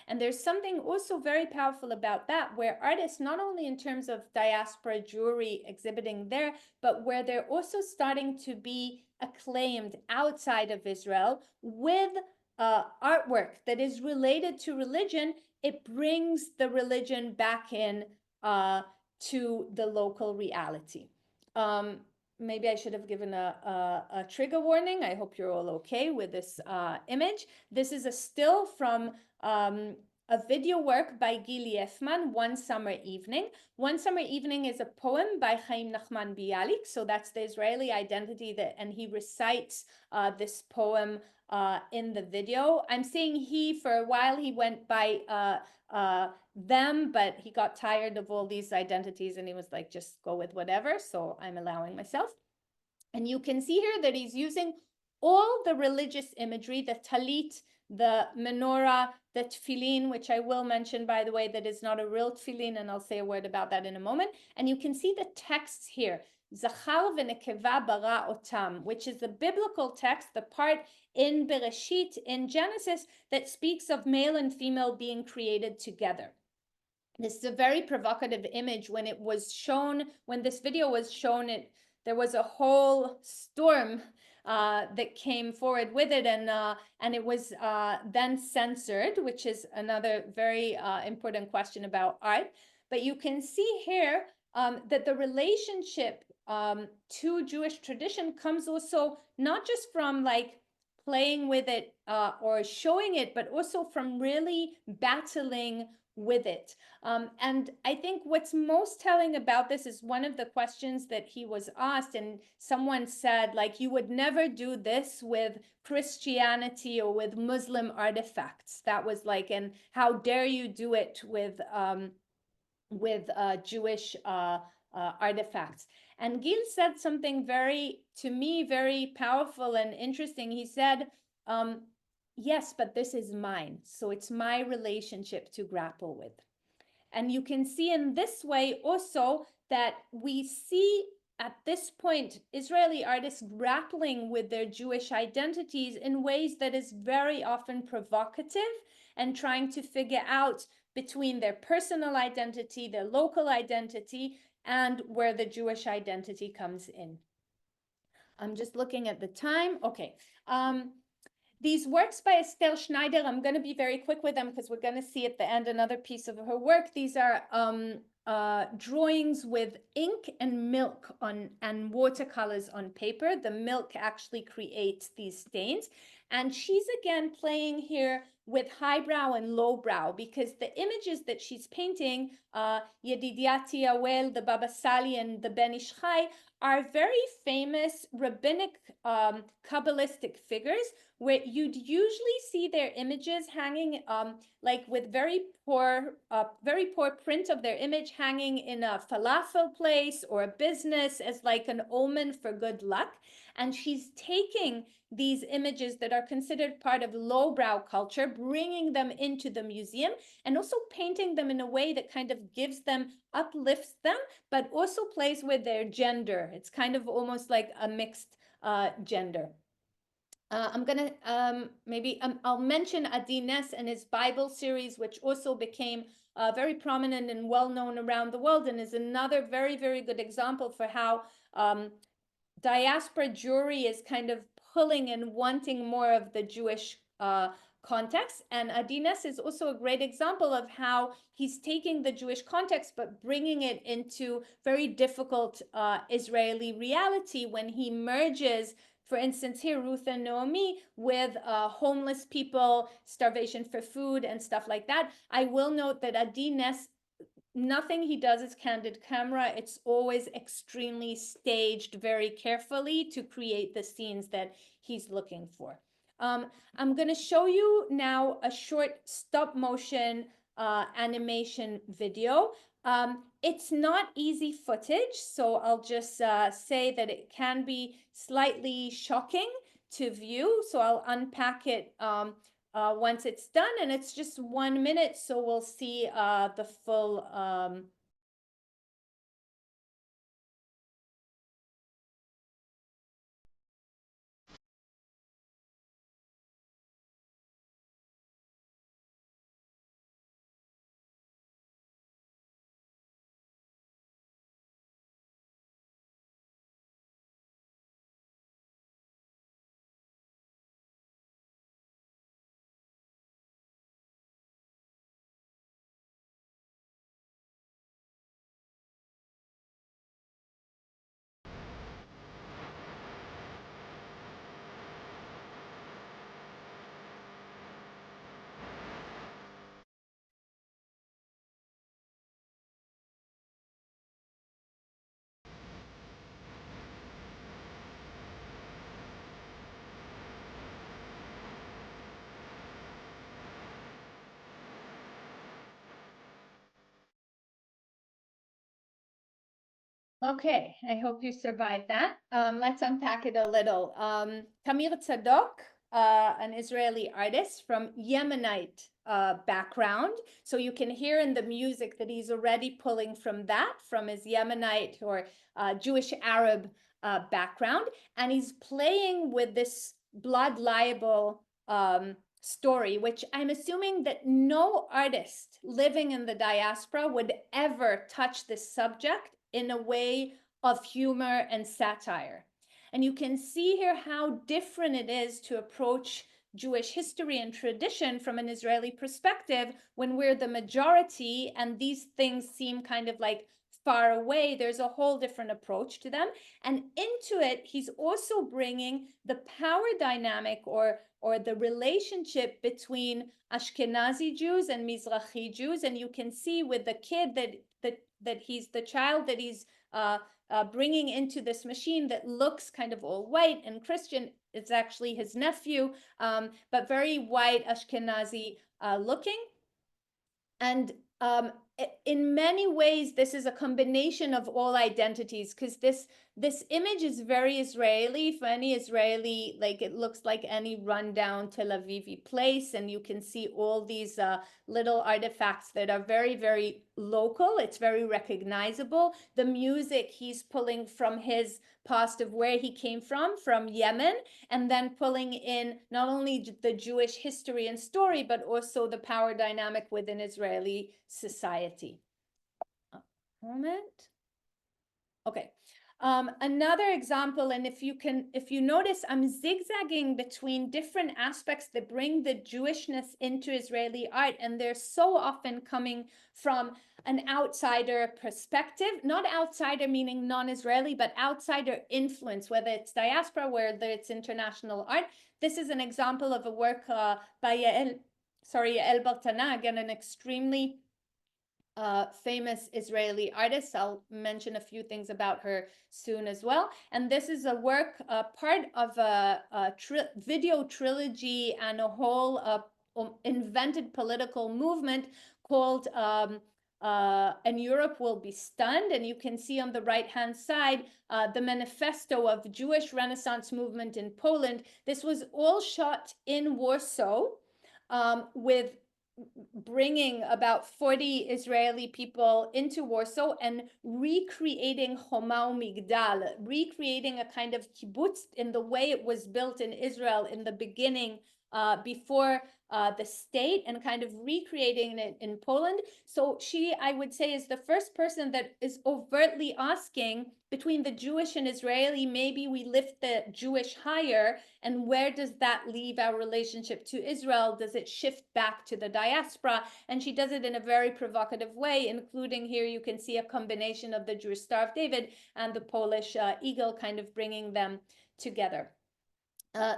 And there's something also very powerful about that, where artists, not only in terms of diaspora jewelry exhibiting there, but where they're also starting to be acclaimed outside of Israel with artwork that is related to religion. It brings the religion back in to the local reality. Maybe I should have given a trigger warning. I hope you're all okay with this image. This is a still from a video work by Gil Yefman, One Summer Evening. One Summer Evening is a poem by Chaim Nachman Bialik. So that's the Israeli identity and he recites this poem in the video. I'm saying he, for a while he went by them, but he got tired of all these identities and he was like, just go with whatever. So I'm allowing myself. And you can see here that he's using all the religious imagery, the talit, the menorah, the tefillin, which I will mention, by the way, that is not a real tefillin, and I'll say a word about that in a moment. And you can see the texts here, Zachar v'nekeva bara otam, which is the biblical text, the part in Bereshit, in Genesis, that speaks of male and female being created together. This is a very provocative image. When it was shown, when this video was shown, there was a whole storm that came forward with it, and it was then censored, which is another very important question about art. But you can see here that the relationship to Jewish tradition comes also not just from like playing with it or showing it, but also from really battling with it. And I think what's most telling about this is one of the questions that he was asked, and someone said, like, you would never do this with Christianity or with Muslim artifacts. That was like, and how dare you do it with Jewish artifacts. And Gil said something very, to me, very powerful and interesting. He said, yes, but this is mine. So it's my relationship to grapple with. And you can see in this way also that we see at this point Israeli artists grappling with their Jewish identities in ways that is very often provocative and trying to figure out between their personal identity, their local identity, and where the Jewish identity comes in. I'm just looking at the time. Okay. These works by Estelle Schneider, I'm going to be very quick with them because we're going to see at the end another piece of her work. These are drawings with ink and milk and watercolors on paper. The milk actually creates these stains. And she's again playing here with highbrow and lowbrow, because the images that she's painting, Yedidiati Awel, the Baba Sali, and the Ben Ish Chai, are very famous rabbinic Kabbalistic figures, where you'd usually see their images hanging like with very poor print of their image hanging in a falafel place or a business as like an omen for good luck. And she's taking these images that are considered part of lowbrow culture, bringing them into the museum, and also painting them in a way that kind of gives them, uplifts them, but also plays with their gender. It's kind of almost like a mixed gender. I'm gonna maybe I'll mention Adi Ness and his Bible series, which also became very prominent and well known around the world, and is another very, very good example for how diaspora jewelry is kind of pulling and wanting more of the Jewish context. And Adi Ness is also a great example of how he's taking the Jewish context but bringing it into very difficult Israeli reality when he merges, for instance, here, Ruth and Naomi, with homeless people, starvation for food, and stuff like that. I will note that Adi Ness, nothing he does is candid camera. It's always extremely staged very carefully to create the scenes that he's looking for. I'm going to show you now a short stop motion animation video. It's not easy footage, so I'll just say that it can be slightly shocking to view. So I'll unpack it once it's done, and it's just 1 minute, so we'll see the full Okay, I hope you survived that. Let's unpack it a little. Tamir Tzadok, an Israeli artist from Yemenite background. So you can hear in the music that he's already pulling from that, from his Yemenite or Jewish Arab background. And he's playing with this blood libel story, which I'm assuming that no artist living in the diaspora would ever touch this subject in a way of humor and satire. And you can see here how different it is to approach Jewish history and tradition from an Israeli perspective when we're the majority and these things seem kind of like far away. There's a whole different approach to them. And into it, he's also bringing the power dynamic or the relationship between Ashkenazi Jews and Mizrahi Jews. And you can see with the kid that he's the child that he's bringing into this machine that looks kind of all white and Christian. It's actually his nephew, but very white Ashkenazi looking. And in many ways, this is a combination of all identities because this image is very Israeli. For any Israeli, like it looks like any rundown Tel Aviv place, and you can see all these little artifacts that are very, very local. It's very recognizable. The music he's pulling from his past of where he came from Yemen, and then pulling in not only the Jewish history and story, but also the power dynamic within Israeli society. A moment. Okay. Another example, and if you notice, I'm zigzagging between different aspects that bring the Jewishness into Israeli art, and they're so often coming from an outsider perspective, not outsider meaning non-Israeli, but outsider influence, whether it's diaspora, whether it's international art. This is an example of a work by Yael Bartana, again, an extremely famous Israeli artist. I'll mention a few things about her soon as well. And this is a work, part of a video trilogy and a whole invented political movement called And Europe Will Be Stunned. And you can see on the right-hand side the manifesto of Jewish Renaissance movement in Poland. This was all shot in Warsaw with bringing about 40 Israeli people into Warsaw and recreating Choma Migdal, recreating a kind of kibbutz in the way it was built in Israel in the beginning, before the state, and kind of recreating it in Poland. So she, I would say, is the first person that is overtly asking, between the Jewish and Israeli, maybe we lift the Jewish higher, and where does that leave our relationship to Israel? Does it shift back to the diaspora? And she does it in a very provocative way, including here you can see a combination of the Jewish Star of David and the Polish eagle, kind of bringing them together.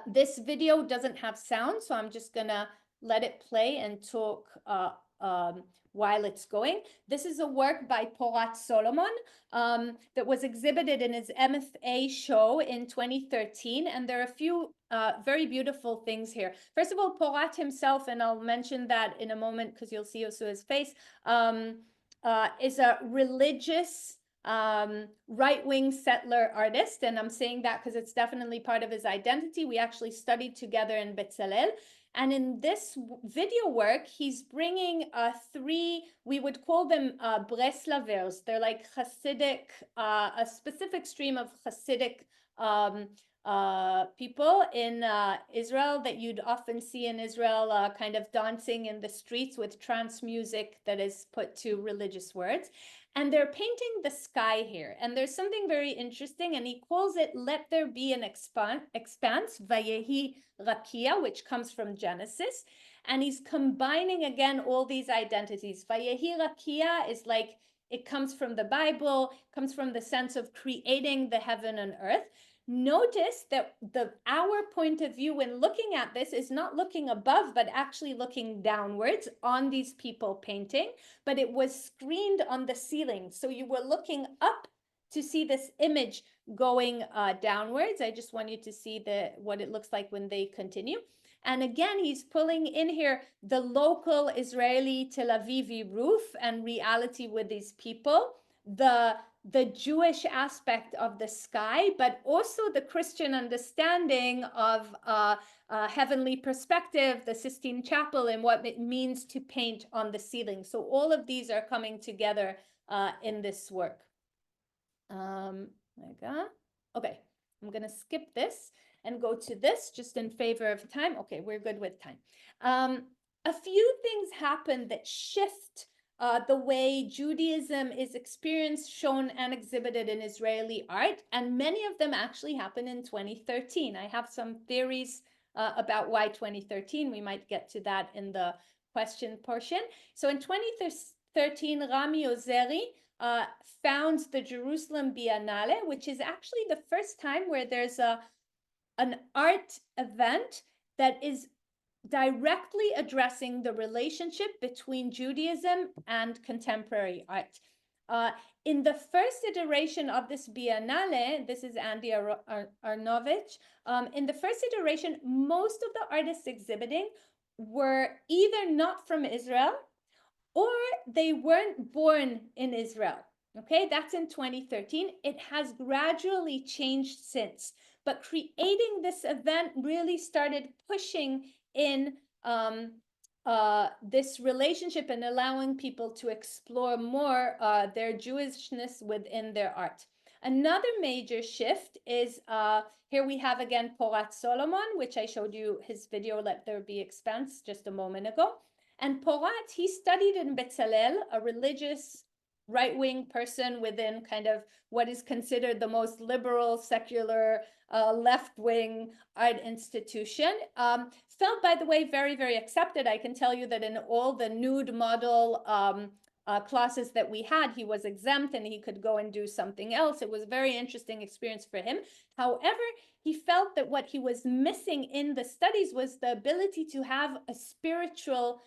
This video doesn't have sound, so I'm just gonna let it play and talk while it's going. This is a work by Porat Solomon that was exhibited in his MFA show in 2013. And there are a few very beautiful things here. First of all, Porat himself, and I'll mention that in a moment because you'll see also his face, is a religious right-wing settler artist. And I'm saying that because it's definitely part of his identity. We actually studied together in Betzalel. And in this video work, he's bringing three, we would call them Breslavers. They're like Hasidic, a specific stream of Hasidic people in Israel that you'd often see in Israel, kind of dancing in the streets with trance music that is put to religious words. And they're painting the sky here. And there's something very interesting, and he calls it, let there be an expanse, Vayehi Rakia, which comes from Genesis. And he's combining again all these identities. Vayehi Rakia is like, it comes from the Bible, comes from the sense of creating the heaven and earth. Notice that our point of view when looking at this is not looking above, but actually looking downwards on these people painting, but it was screened on the ceiling. So you were looking up to see this image going downwards. I just want you to see what it looks like when they continue. And again, he's pulling in here the local Israeli Tel Aviv roof and reality with these people, the Jewish aspect of the sky, but also the Christian understanding of heavenly perspective, the Sistine Chapel, and what it means to paint on the ceiling. So all of these are coming together in this work. Okay, I'm gonna skip this and go to this just in favor of time. Okay, we're good with time. A few things happen that shift the way Judaism is experienced, shown, and exhibited in Israeli art, and many of them actually happened in 2013. I have some theories about why 2013. We might get to that in the question portion. So in 2013, Rami Ozeri founds the Jerusalem Biennale, which is actually the first time where there's an art event that is directly addressing the relationship between Judaism and contemporary art. In the first iteration of this Biennale, this is Andy Arnovich, in the first iteration, most of the artists exhibiting were either not from Israel or they weren't born in Israel. Okay, that's in 2013. It has gradually changed since, but creating this event really started pushing in this relationship and allowing people to explore more their Jewishness within their art. Another major shift is here we have again Porat Solomon, which I showed you his video, Let There Be Expanse, just a moment ago. And Porat, he studied in Betzalel, a religious right-wing person within kind of what is considered the most liberal, secular, left-wing art institution. Felt, by the way, very, very accepted. I can tell you that in all the nude model classes that we had, he was exempt and he could go and do something else. It was a very interesting experience for him. However, he felt that what he was missing in the studies was the ability to have a spiritual,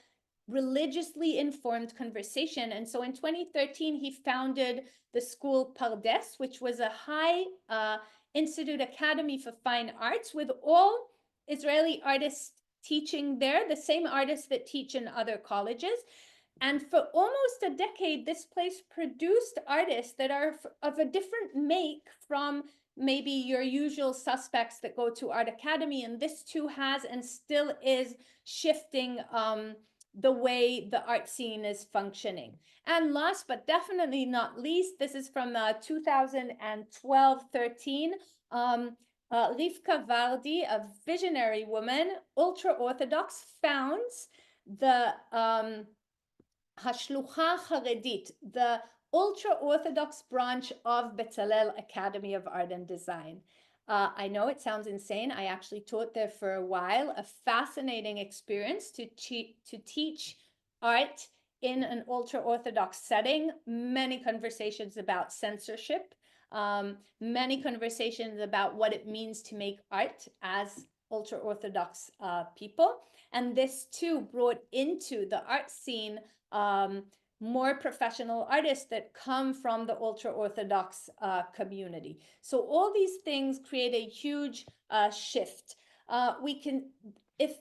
religiously informed conversation. And so in 2013, he founded the school Pardes, which was a high institute academy for fine arts with all Israeli artists teaching there, the same artists that teach in other colleges. And for almost a decade, this place produced artists that are of a different make from maybe your usual suspects that go to art academy. And this too has and still is shifting the way the art scene is functioning. And last but definitely not least, this is from 2012-13. Rivka Vardi, a visionary woman, ultra-Orthodox, founds the Hashlucha Charedit, the ultra-Orthodox branch of Betzalel Academy of Art and Design. I know it sounds insane. I actually taught there for a while, a fascinating experience to teach art in an ultra-Orthodox setting, many conversations about censorship, many conversations about what it means to make art as ultra-Orthodox people. And this too brought into the art scene more professional artists that come from the ultra-Orthodox community. So all these things create a huge shift. We can, if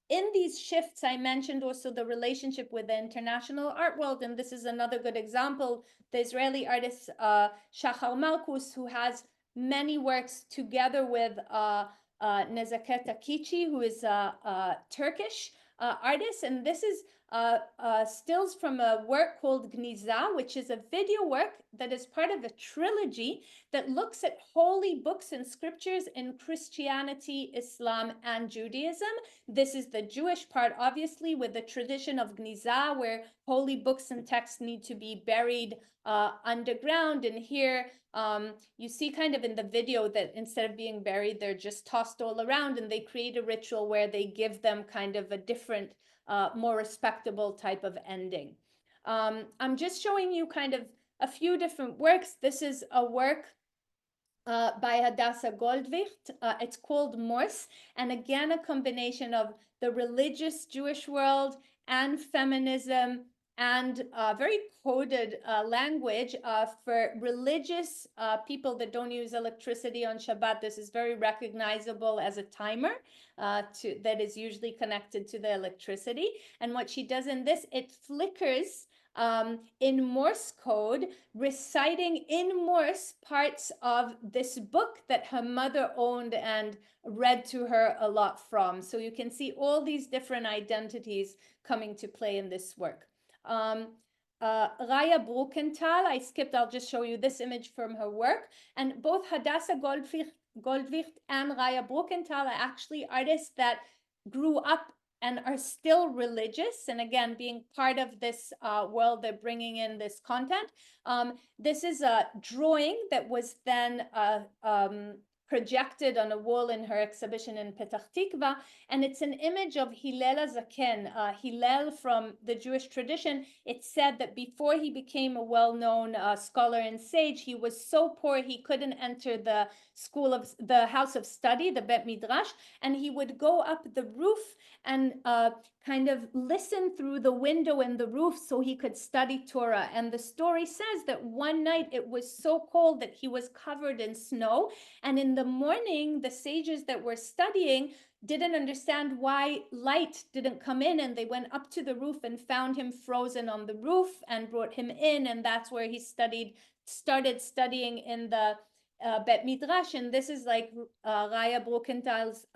in these shifts, I mentioned also the relationship with the international art world, and this is another good example. The Israeli artist Shachar Malkus, who has many works together with Nezaket Akici, who is a Turkish artist, and this is stills from a work called Gniza, which is a video work that is part of a trilogy that looks at holy books and scriptures in Christianity, Islam, and Judaism. This is the Jewish part, obviously, with the tradition of Gniza, where holy books and texts need to be buried underground. And here you see kind of in the video that instead of being buried, they're just tossed all around, and they create a ritual where they give them kind of a different, more respectable type of ending. I'm just showing you kind of a few different works. This is a work by Hadassah Goldwicht. It's called Morse, and again, a combination of the religious Jewish world and feminism and very coded language for religious people that don't use electricity on Shabbat. This is very recognizable as a timer that is usually connected to the electricity. And what she does in this, it flickers in Morse code, reciting in Morse parts of this book that her mother owned and read to her a lot from. So you can see all these different identities coming to play in this work. Raya Brukenthal, I skipped, I'll just show you this image from her work. And both Hadassah Goldwicht and Raya Brukenthal are actually artists that grew up and are still religious. And again, being part of this world, they're bringing in this content. This is a drawing that was then projected on a wall in her exhibition in Petah Tikva, and it's an image of Hillel HaZaken. Hillel, from the Jewish tradition, it's said that before he became a well-known scholar and sage, he was so poor he couldn't enter the house of study, the Bet Midrash, and he would go up the roof and kind of listen through the window in the roof so he could study Torah. And the story says that one night it was so cold that he was covered in snow, and in the morning the sages that were studying didn't understand why light didn't come in, and they went up to the roof and found him frozen on the roof and brought him in, and that's where he started studying in the Bet Midrash. And this is like Raya Brokenthal's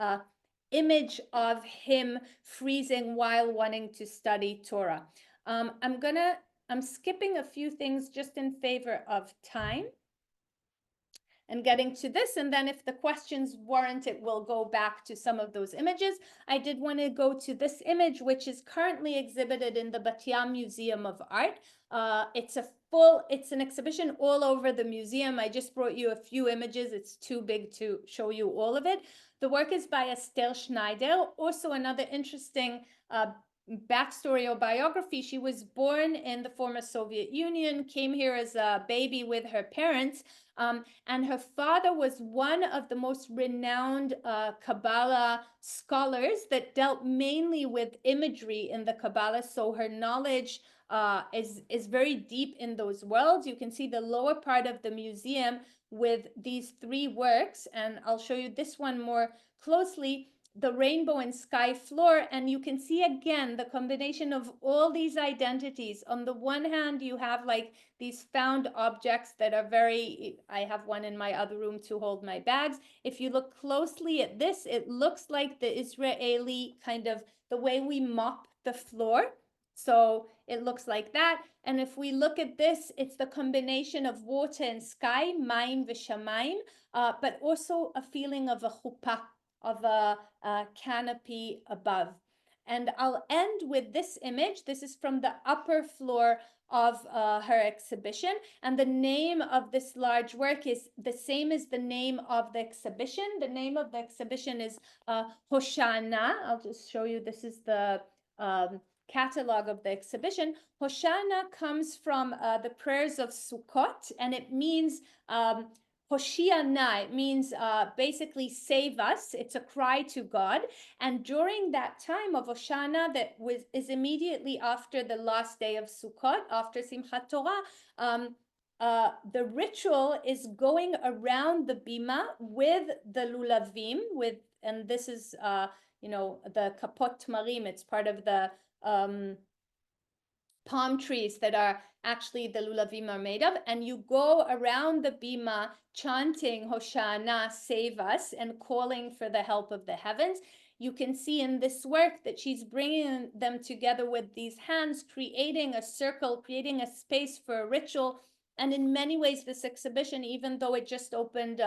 image of him freezing while wanting to study Torah. I'm skipping a few things just in favor of time and getting to this, and then if the questions warrant it, we'll go back to some of those images. I did want to go to this image, which is currently exhibited in the Bat Yam Museum of Art. It's an exhibition all over the museum. I just brought you a few images. It's too big to show you all of it. The work is by Esther Schneider. Also another interesting backstory or biography. She was born in the former Soviet Union, came here as a baby with her parents, and her father was one of the most renowned Kabbalah scholars that dealt mainly with imagery in the Kabbalah. So her knowledge is very deep in those worlds. You can see the lower part of the museum with these three works, and I'll show you this one more closely, the rainbow and sky floor, and you can see again the combination of all these identities. On the one hand, you have like these found objects that are I have one in my other room to hold my bags. If you look closely at this, it looks like the Israeli kind of the way we mop the floor. So it looks like that. And if we look at this, it's the combination of water and sky, mayim v'shamayim, but also a feeling of a chuppah, of a canopy above. And I'll end with this image. This is from the upper floor of her exhibition. And the name of this large work is the same as the name of the exhibition. The name of the exhibition is Hoshana. I'll just show you. This is the catalog of the exhibition. Hoshana comes from the prayers of Sukkot, and it means Hoshiana, it means basically save us. It's a cry to God. And during that time of Hoshana, is immediately after the last day of Sukkot, after Simchat Torah, the ritual is going around the bima with the lulavim, and this is the kapot marim. It's part of the palm trees that are actually the lulavim are made of, and you go around the bima chanting Hoshana, save us, and calling for the help of the heavens. You can see in this work that she's bringing them together with these hands, creating a circle, creating a space for a ritual. And in many ways, this exhibition, even though it just opened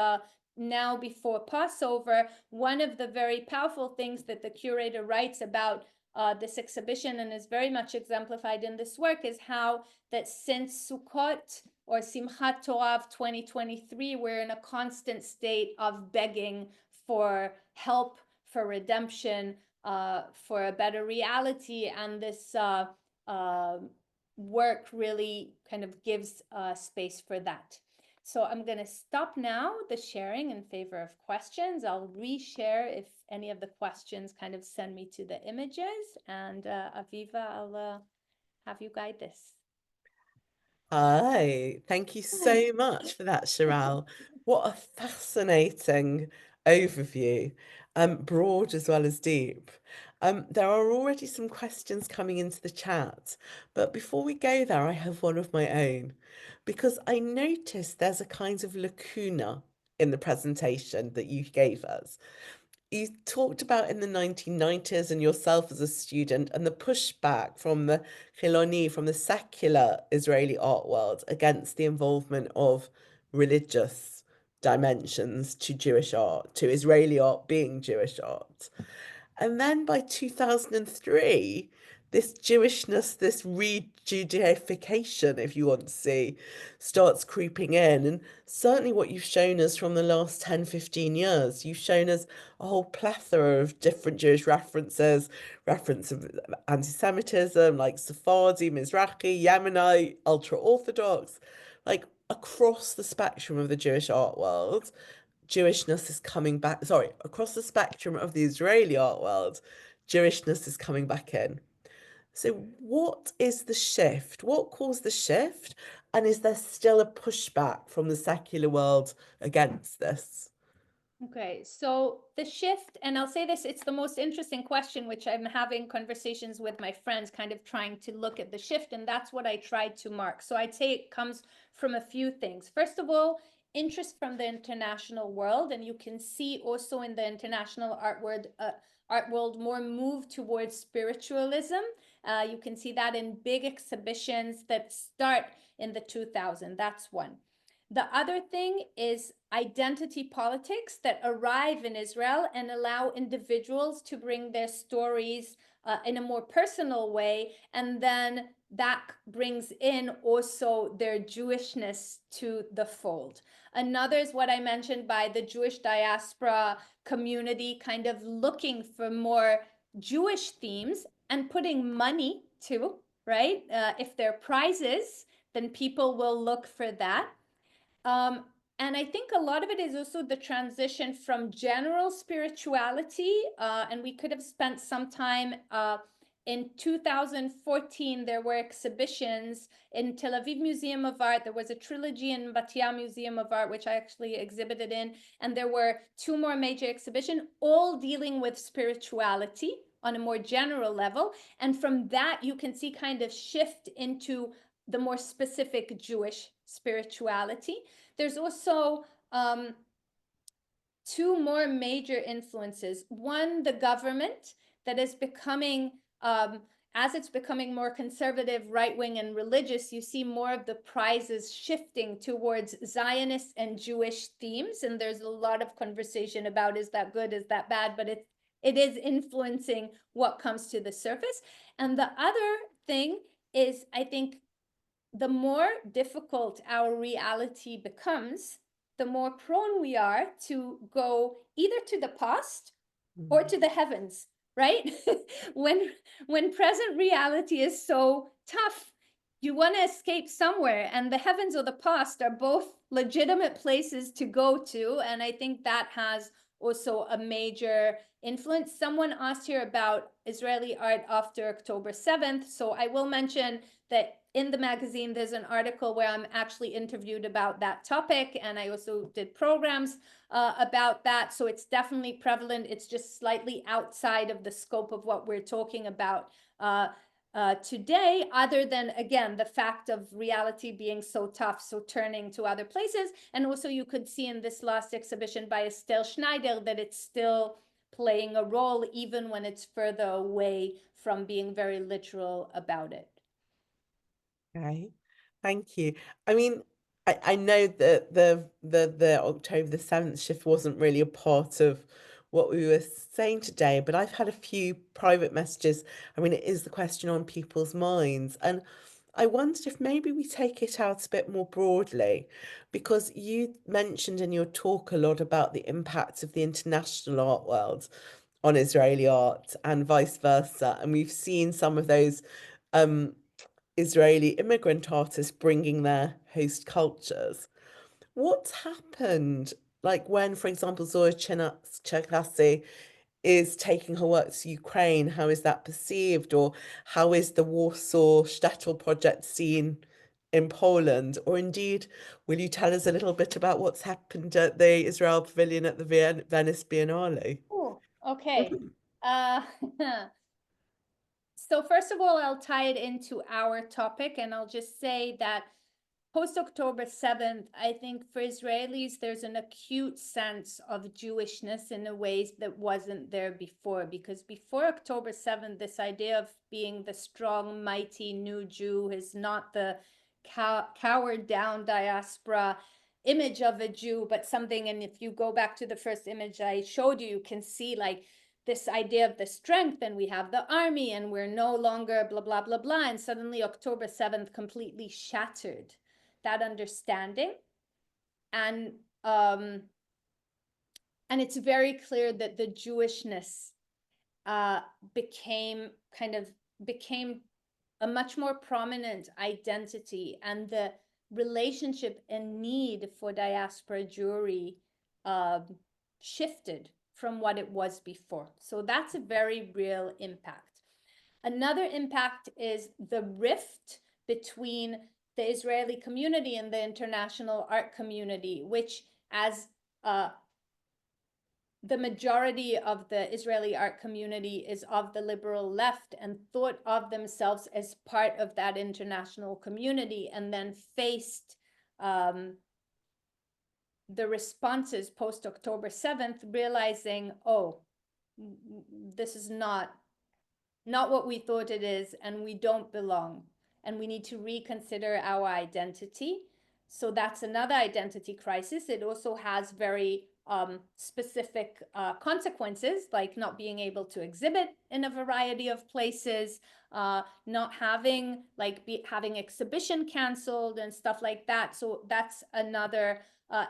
now before Passover, one of the very powerful things that the curator writes about this exhibition, and is very much exemplified in this work, is how that since Sukkot or Simchat Torah of 2023, we're in a constant state of begging for help, for redemption, for a better reality, and this work really kind of gives space for that. So I'm going to stop now the sharing in favor of questions. I'll reshare if any of the questions kind of send me to the images. And Aviva, I'll have you guide this. Hi, thank you so much for that, Shirel. What a fascinating overview, broad as well as deep. There are already some questions coming into the chat, but before we go there, I have one of my own because I noticed there's a kind of lacuna in the presentation that you gave us. You talked about in the 1990s and yourself as a student and the pushback from the Chiloni, from the secular Israeli art world against the involvement of religious dimensions to Jewish art, to Israeli art being Jewish art. And then by 2003, this Jewishness, this re-Judaification, if you want to see, starts creeping in. And certainly what you've shown us from the last 10, 15 years, you've shown us a whole plethora of different Jewish references, reference of anti-Semitism, like Sephardi, Mizrahi, Yemenite, ultra-Orthodox, like across the spectrum of the Jewish art world. Jewishness is coming back, sorry, across the spectrum of the Israeli art world, Jewishness is coming back in. So, what is the shift? What caused the shift? And is there still a pushback from the secular world against this? Okay, so the shift, and I'll say this, it's the most interesting question, which I'm having conversations with my friends, kind of trying to look at the shift, and that's what I tried to mark. So I'd say it comes from a few things. First of all, interest from the international world, and you can see also in the international art world more move towards spiritualism. You can see that in big exhibitions that start in the 2000s. That's one. The other thing is identity politics that arrive in Israel and allow individuals to bring their stories in a more personal way. And then that brings in also their Jewishness to the fold. Another is what I mentioned by the Jewish diaspora community kind of looking for more Jewish themes and putting money too, right? If there are prizes, then people will look for that. Um, and I think a lot of it is also the transition from general spirituality, and we could have spent some time in 2014. There were exhibitions in Tel Aviv Museum of Art. There was a trilogy in Bat Yam Museum of Art, which I actually exhibited in, and there were two more major exhibitions, all dealing with spirituality on a more general level. And from that, you can see kind of shift into the more specific Jewish spirituality. There's also two more major influences. One, the government that is becoming, as it's becoming more conservative, right-wing, and religious, you see more of the prizes shifting towards Zionist and Jewish themes. And there's a lot of conversation about, is that good, is that bad? But it is influencing what comes to the surface. And the other thing is, I think, the more difficult our reality becomes, the more prone we are to go either to the past or to the heavens, right? when present reality is so tough, you want to escape somewhere, and the heavens or the past are both legitimate places to go to, and I think that has also a major influence. Someone asked here about Israeli art after October 7th, so I will mention that in the magazine there's an article where I'm actually interviewed about that topic, and I also did programs about that, so it's definitely prevalent. It's just slightly outside of the scope of what we're talking about today, other than, again, the fact of reality being so tough, so turning to other places. And also you could see in this last exhibition by Estelle Schneider that it's still playing a role even when it's further away from being very literal about it. Okay, thank you. I mean, I know that the October the 7th shift wasn't really a part of what we were saying today, but I've had a few private messages. I mean, it is the question on people's minds, and I wondered if maybe we take it out a bit more broadly, because you mentioned in your talk a lot about the impact of the international art world on Israeli art and vice versa, and we've seen some of those um Israeli immigrant artists bringing their host cultures. What's happened? Like when, for example, Zoya Cherkasy is taking her work to Ukraine, how is that perceived? Or how is the Warsaw Shtetl project seen in Poland? Or indeed, will you tell us a little bit about what's happened at the Israel Pavilion at the Venice Biennale? Ooh, okay. Uh, So first of all, I'll tie it into our topic, and I'll just say that post October 7th, I think for Israelis, there's an acute sense of Jewishness in a ways that wasn't there before. Because before October 7th, this idea of being the strong, mighty new Jew is not the cowered down diaspora image of a Jew, but something. And if you go back to the first image I showed you, you can see like this idea of the strength, and we have the army, and we're no longer blah, blah, blah, blah. And suddenly October 7th completely shattered that understanding. And um, and it's very clear that the Jewishness uh, became kind of became a much more prominent identity, and the relationship and need for diaspora Jewry um, shifted from what it was before. So that's a very real impact. Another impact is the rift between the Israeli community and the international art community, which, as the majority of the Israeli art community is of the liberal left and thought of themselves as part of that international community, and then faced the responses post October 7th, realizing, oh, this is not what we thought it is, and we don't belong, and we need to reconsider our identity. So that's another identity crisis. It also has very specific consequences, like not being able to exhibit in a variety of places, not having having exhibition canceled and stuff like that. So that's another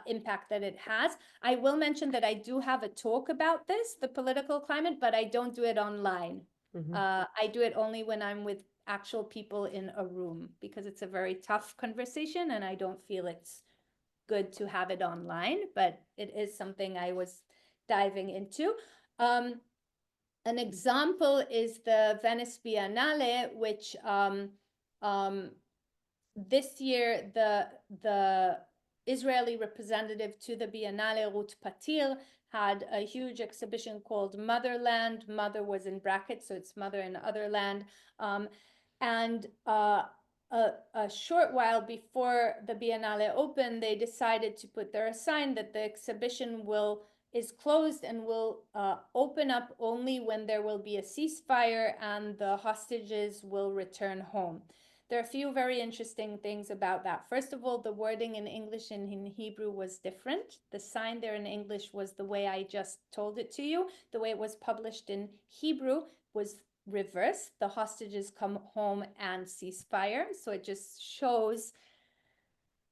impact that it has. I will mention that I do have a talk about this, the political climate, but I don't do it online. Mhm. I do it only when I'm with actual people in a room, because it's a very tough conversation and I don't feel it's good to have it online, but it is something I was diving into. An example is the Venice Biennale, which um, this year the Israeli representative to the Biennale, Ruth Patil, had a huge exhibition called Motherland. Mother was in brackets, so it's mother in other land. And a short while before the Biennale opened, they decided to put there a sign that the exhibition is closed and will open up only when there will be a ceasefire and the hostages will return home. There are a few very interesting things about that. First of all, the wording in English and in Hebrew was different. The sign there in English was the way I just told it to you. The way it was published in Hebrew was reversed. The hostages come home and ceasefire. So it just shows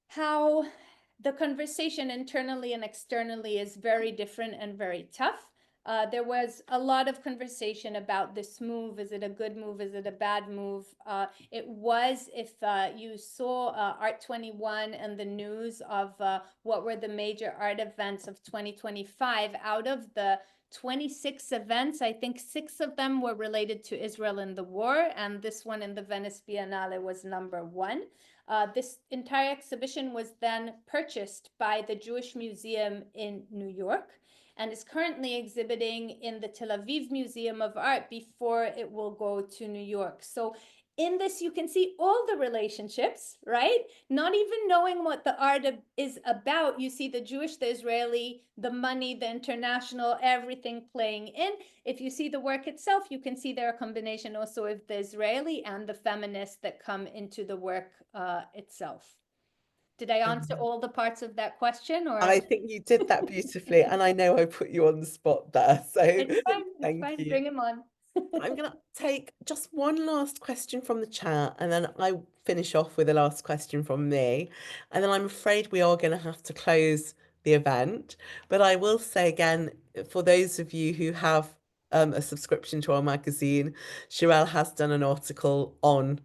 how the conversation internally and externally is very different and very tough. There was a lot of conversation about this move. Is it a good move? Is it a bad move? It was, if you saw Art 21 and the news of what were the major art events of 2025, out of the 26 events, I think 6 of them were related to Israel and the war, and this one in the Venice Biennale was number 1. This entire exhibition was then purchased by the Jewish Museum in New York and is currently exhibiting in the Tel Aviv Museum of Art before it will go to New York. So in this, you can see all the relationships, right? Not even knowing what the art is about, you see the Jewish, the Israeli, the money, the international, everything playing in. If you see the work itself, you can see there a combination also of the Israeli and the feminists that come into the work itself. Did I answer all the parts of that question, or? I think you did that beautifully, and I know I put you on the spot there, so It's thank fine, you. bring him on. I'm gonna take just one last question from the chat, and then I finish off with the last question from me. And then I'm afraid we are going to have to close the event. But I will say again, for those of you who have a subscription to our magazine, Shirel has done an article on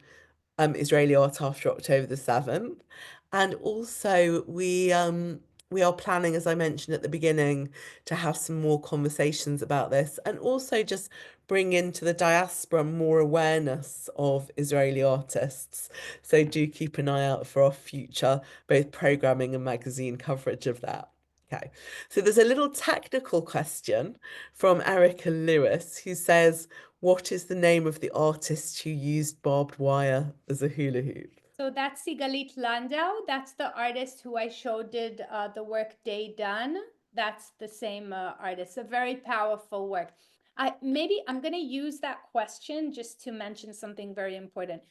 Israeli art after October the 7th. And also we are planning, as I mentioned at the beginning, to have some more conversations about this and also just bring into the diaspora more awareness of Israeli artists. So do keep an eye out for our future, both programming and magazine coverage of that. Okay, so there's a little technical question from Erica Lewis who says, what is the name of the artist who used barbed wire as a hula hoop? So that's Sigalit Landau. That's the artist who I showed did the work Day Done. That's the same artist. A very powerful work. Maybe I'm going to use that question just to mention something very important.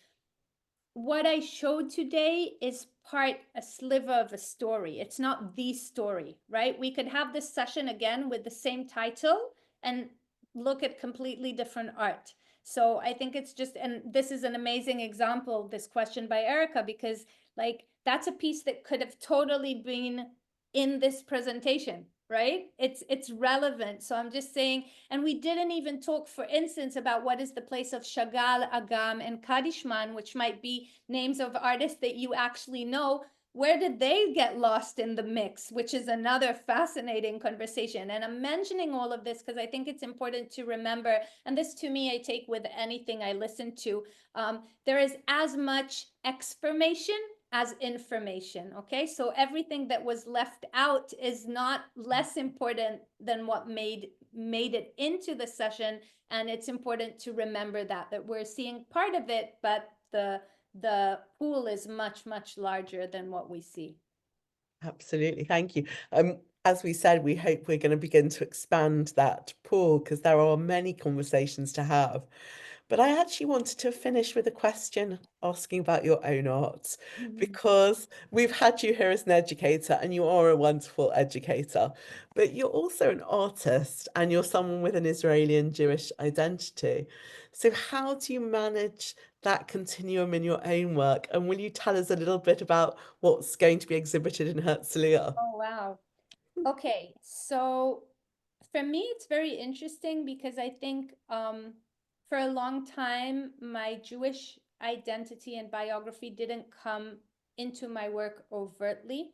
What I showed today is a sliver of a story. It's not the story, right? We could have this session again with the same title and look at completely different art. So I think it's just, and this is an amazing example, this question by Erica, because like that's a piece that could have totally been in this presentation, right? It's relevant. So I'm just saying, and we didn't even talk, for instance, about what is the place of Chagall, Agam, and Kadishman, which might be names of artists that you actually know. Where did they get lost in the mix, which is another fascinating conversation. And I'm mentioning all of this because I think it's important to remember, and this to me I take with anything I listen to, there is as much exformation as information. Okay, so everything that was left out is not less important than what made it into the session, and it's important to remember that we're seeing part of it, but the pool is much larger than what we see. Absolutely, thank you. As we said, we hope we're going to begin to expand that pool because there are many conversations to have. But I actually wanted to finish with a question asking about your own art because we've had you here as an educator and you are a wonderful educator, but you're also an artist and you're someone with an Israeli and Jewish identity. So how do you manage that continuum in your own work? And will you tell us a little bit about what's going to be exhibited in Herzliya? Oh, wow. Okay, so for me, it's very interesting because I think for a long time, my Jewish identity and biography didn't come into my work overtly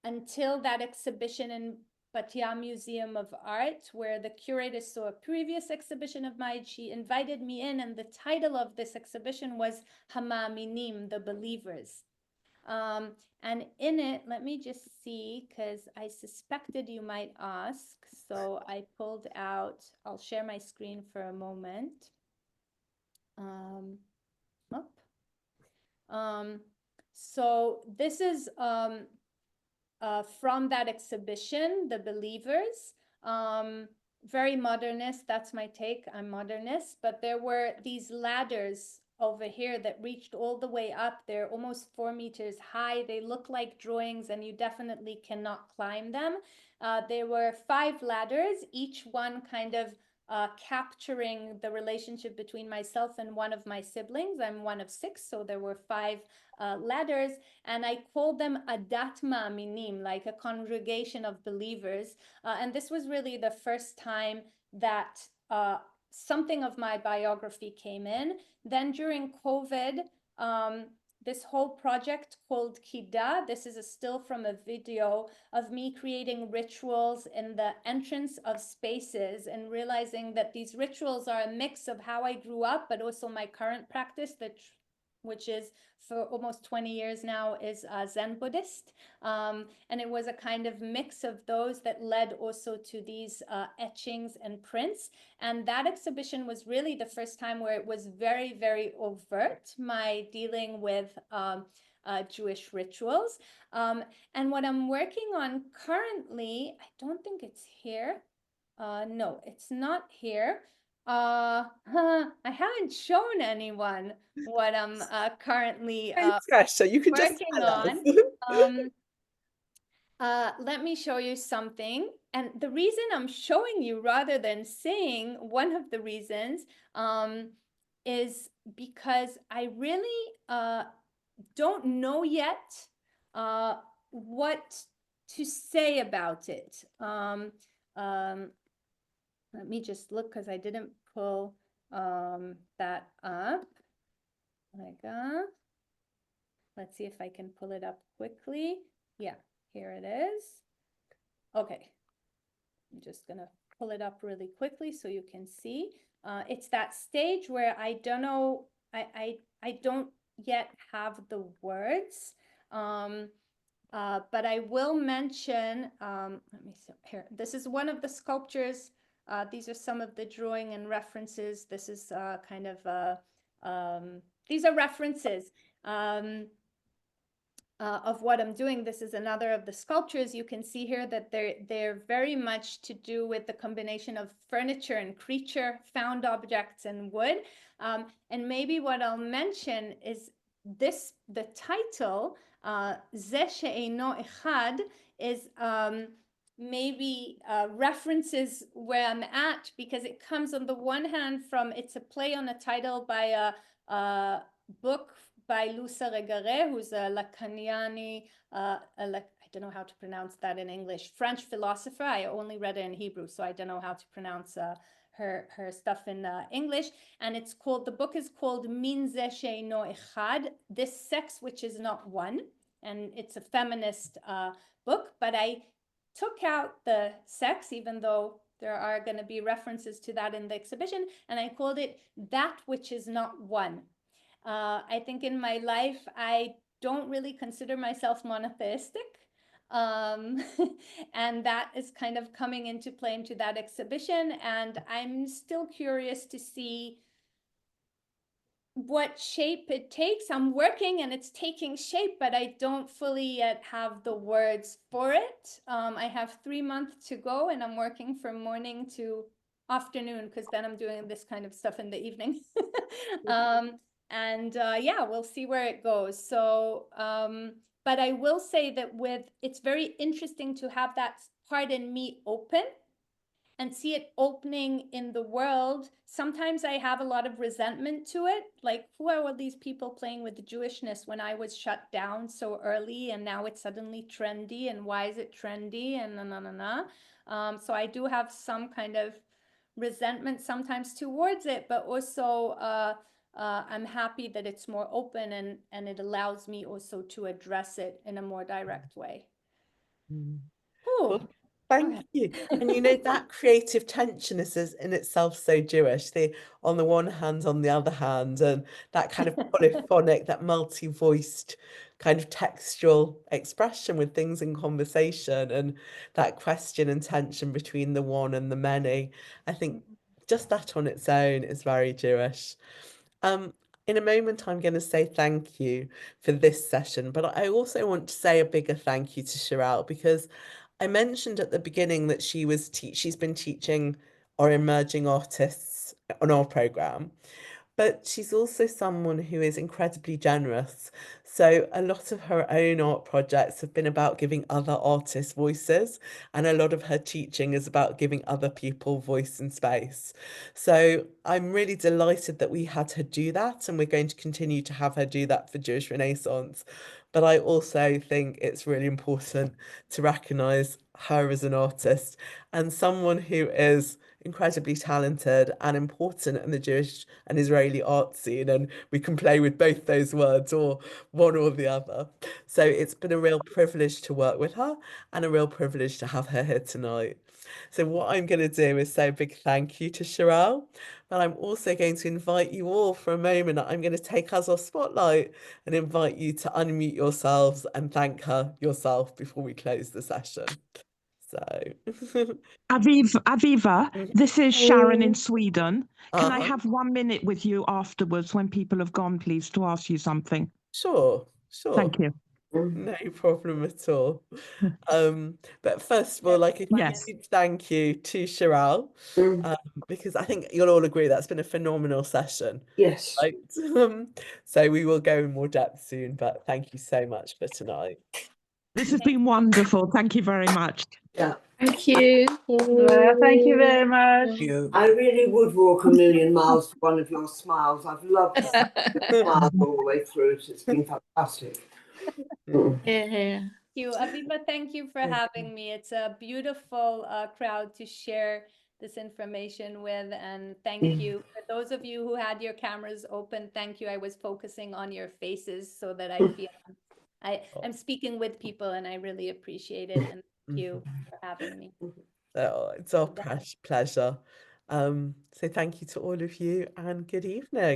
until that exhibition in Bat Yam Museum of Art, where the curator saw a previous exhibition of mine. She invited me in, and the title of this exhibition was Hama'aminim, the Believers. And in it, let me just see, because I suspected you might ask. So I pulled out, I'll share my screen for a moment. Up. So this is from that exhibition, The Believers. Very modernist, that's my take. I'm modernist, but there were these ladders over here that reached all the way up. They're almost 4 meters high. They look like drawings, and you definitely cannot climb them. There were 5 ladders, each one kind of capturing the relationship between myself and one of my siblings. I'm one of six, so there were five letters, and I called them Adat Ma'aminim, like a congregation of believers. And this was really the first time that something of my biography came in. Then during COVID, um, this whole project called Kida, this is a still from a video of me creating rituals in the entrance of spaces and realizing that these rituals are a mix of how I grew up, but also my current practice, which is for almost 20 years now, is Zen Buddhist. And it was a kind of mix of those that led also to these etchings and prints. And that exhibition was really the first time where it was very, very overt, my dealing with Jewish rituals. And what I'm working on currently, I don't think it's here. No, it's not here. I haven't shown anyone what I'm currently No pressure. You can just working tell us. on. Um, Let me show you something. And the reason I'm showing you rather than saying, one of the reasons, is because I really don't know yet what to say about it. Let me just look because I didn't pull that up. Like, let's see if I can pull it up quickly. Yeah, here it is. Okay, I'm just gonna pull it up really quickly so you can see. It's that stage where I don't know, I don't yet have the words. But I will mention, let me see here. This is one of the sculptures. These are some of the drawing and references. This is kind of, these are references. Of what I'm doing. This is another of the sculptures. You can see here that they're very much to do with the combination of furniture and creature, found objects and wood. And maybe what I'll mention is this, the title, Ze she'eino echad, is maybe references where I'm at, because it comes on the one hand from, it's a play on a title by a book by Luca Regare, who's a Lacaniani, I don't know how to pronounce that in English, French philosopher. I only read it in Hebrew, so I don't know how to pronounce her stuff in English. And it's called, the book is called Min Ze She'eino Echad, This Sex Which Is Not One. And it's a feminist book, but I took out the sex, even though there are going to be references to that in the exhibition, and I called it That Which Is Not One. I think in my life, I don't really consider myself monotheistic. Um, and that is kind of coming into play into that exhibition. And I'm still curious to see what shape it takes. I'm working and it's taking shape, but I don't fully yet have the words for it. I have 3 months to go, and I'm working from morning to afternoon, because then I'm doing this kind of stuff in the evening. And yeah, we'll see where it goes. So, but I will say that it's very interesting to have that part in me open and see it opening in the world. Sometimes I have a lot of resentment to it. Like, who are all these people playing with the Jewishness when I was shut down so early and now it's suddenly trendy? And why is it trendy? And so I do have some kind of resentment sometimes towards it, but also I'm happy that it's more open, and it allows me also to address it in a more direct way. Mm. Oh, Well, thank you. And you know, that creative tension is in itself so Jewish. The on the one hand, on the other hand, and that kind of polyphonic, that multi-voiced kind of textual expression with things in conversation, and that question and tension between the one and the many. I think just that on its own is very Jewish. Um, in a moment, I'm going to say thank you for this session, but I also want to say a bigger thank you to Shirel, because I mentioned at the beginning that she's been teaching our emerging artists on our program. but she's also someone who is incredibly generous. So a lot of her own art projects have been about giving other artists voices, and a lot of her teaching is about giving other people voice and space. So I'm really delighted that we had her do that, and we're going to continue to have her do that for Jewish Renaissance. But I also think it's really important to recognise her as an artist and someone who is incredibly talented and important in the Jewish and Israeli art scene. And we can play with both those words or one or the other. So it's been a real privilege to work with her and a real privilege to have her here tonight. So what I'm going to do is say a big thank you to Shirel, but I'm also going to invite you all for a moment. I'm going to take us off spotlight and invite you to unmute yourselves and thank her yourself before we close the session. So, Aviva, this is Sharon in Sweden. Can I uh-huh. have 1 minute with you afterwards when people have gone, please, to ask you something? Sure, sure. Thank you. No problem at all. But first of all, like a Yes. huge thank you to Shirel, because I think you'll all agree that's been a phenomenal session. Yes. Right? So we will go in more depth soon, but thank you so much for tonight. This has been wonderful. Thank you very much. Yeah. Thank you. Thank you very much. I really would walk a million miles for one of your smiles. I've loved to see your smile all the way through it. It's been fantastic. Yeah. You, Aviva, thank you for having me. It's a beautiful crowd to share this information with, and thank you for those of you who had your cameras open. Thank you. I was focusing on your faces so that I feel I'm speaking with people, and I really appreciate it. And thank you for having me. Oh, it's our pleasure. So thank you to all of you and good evening.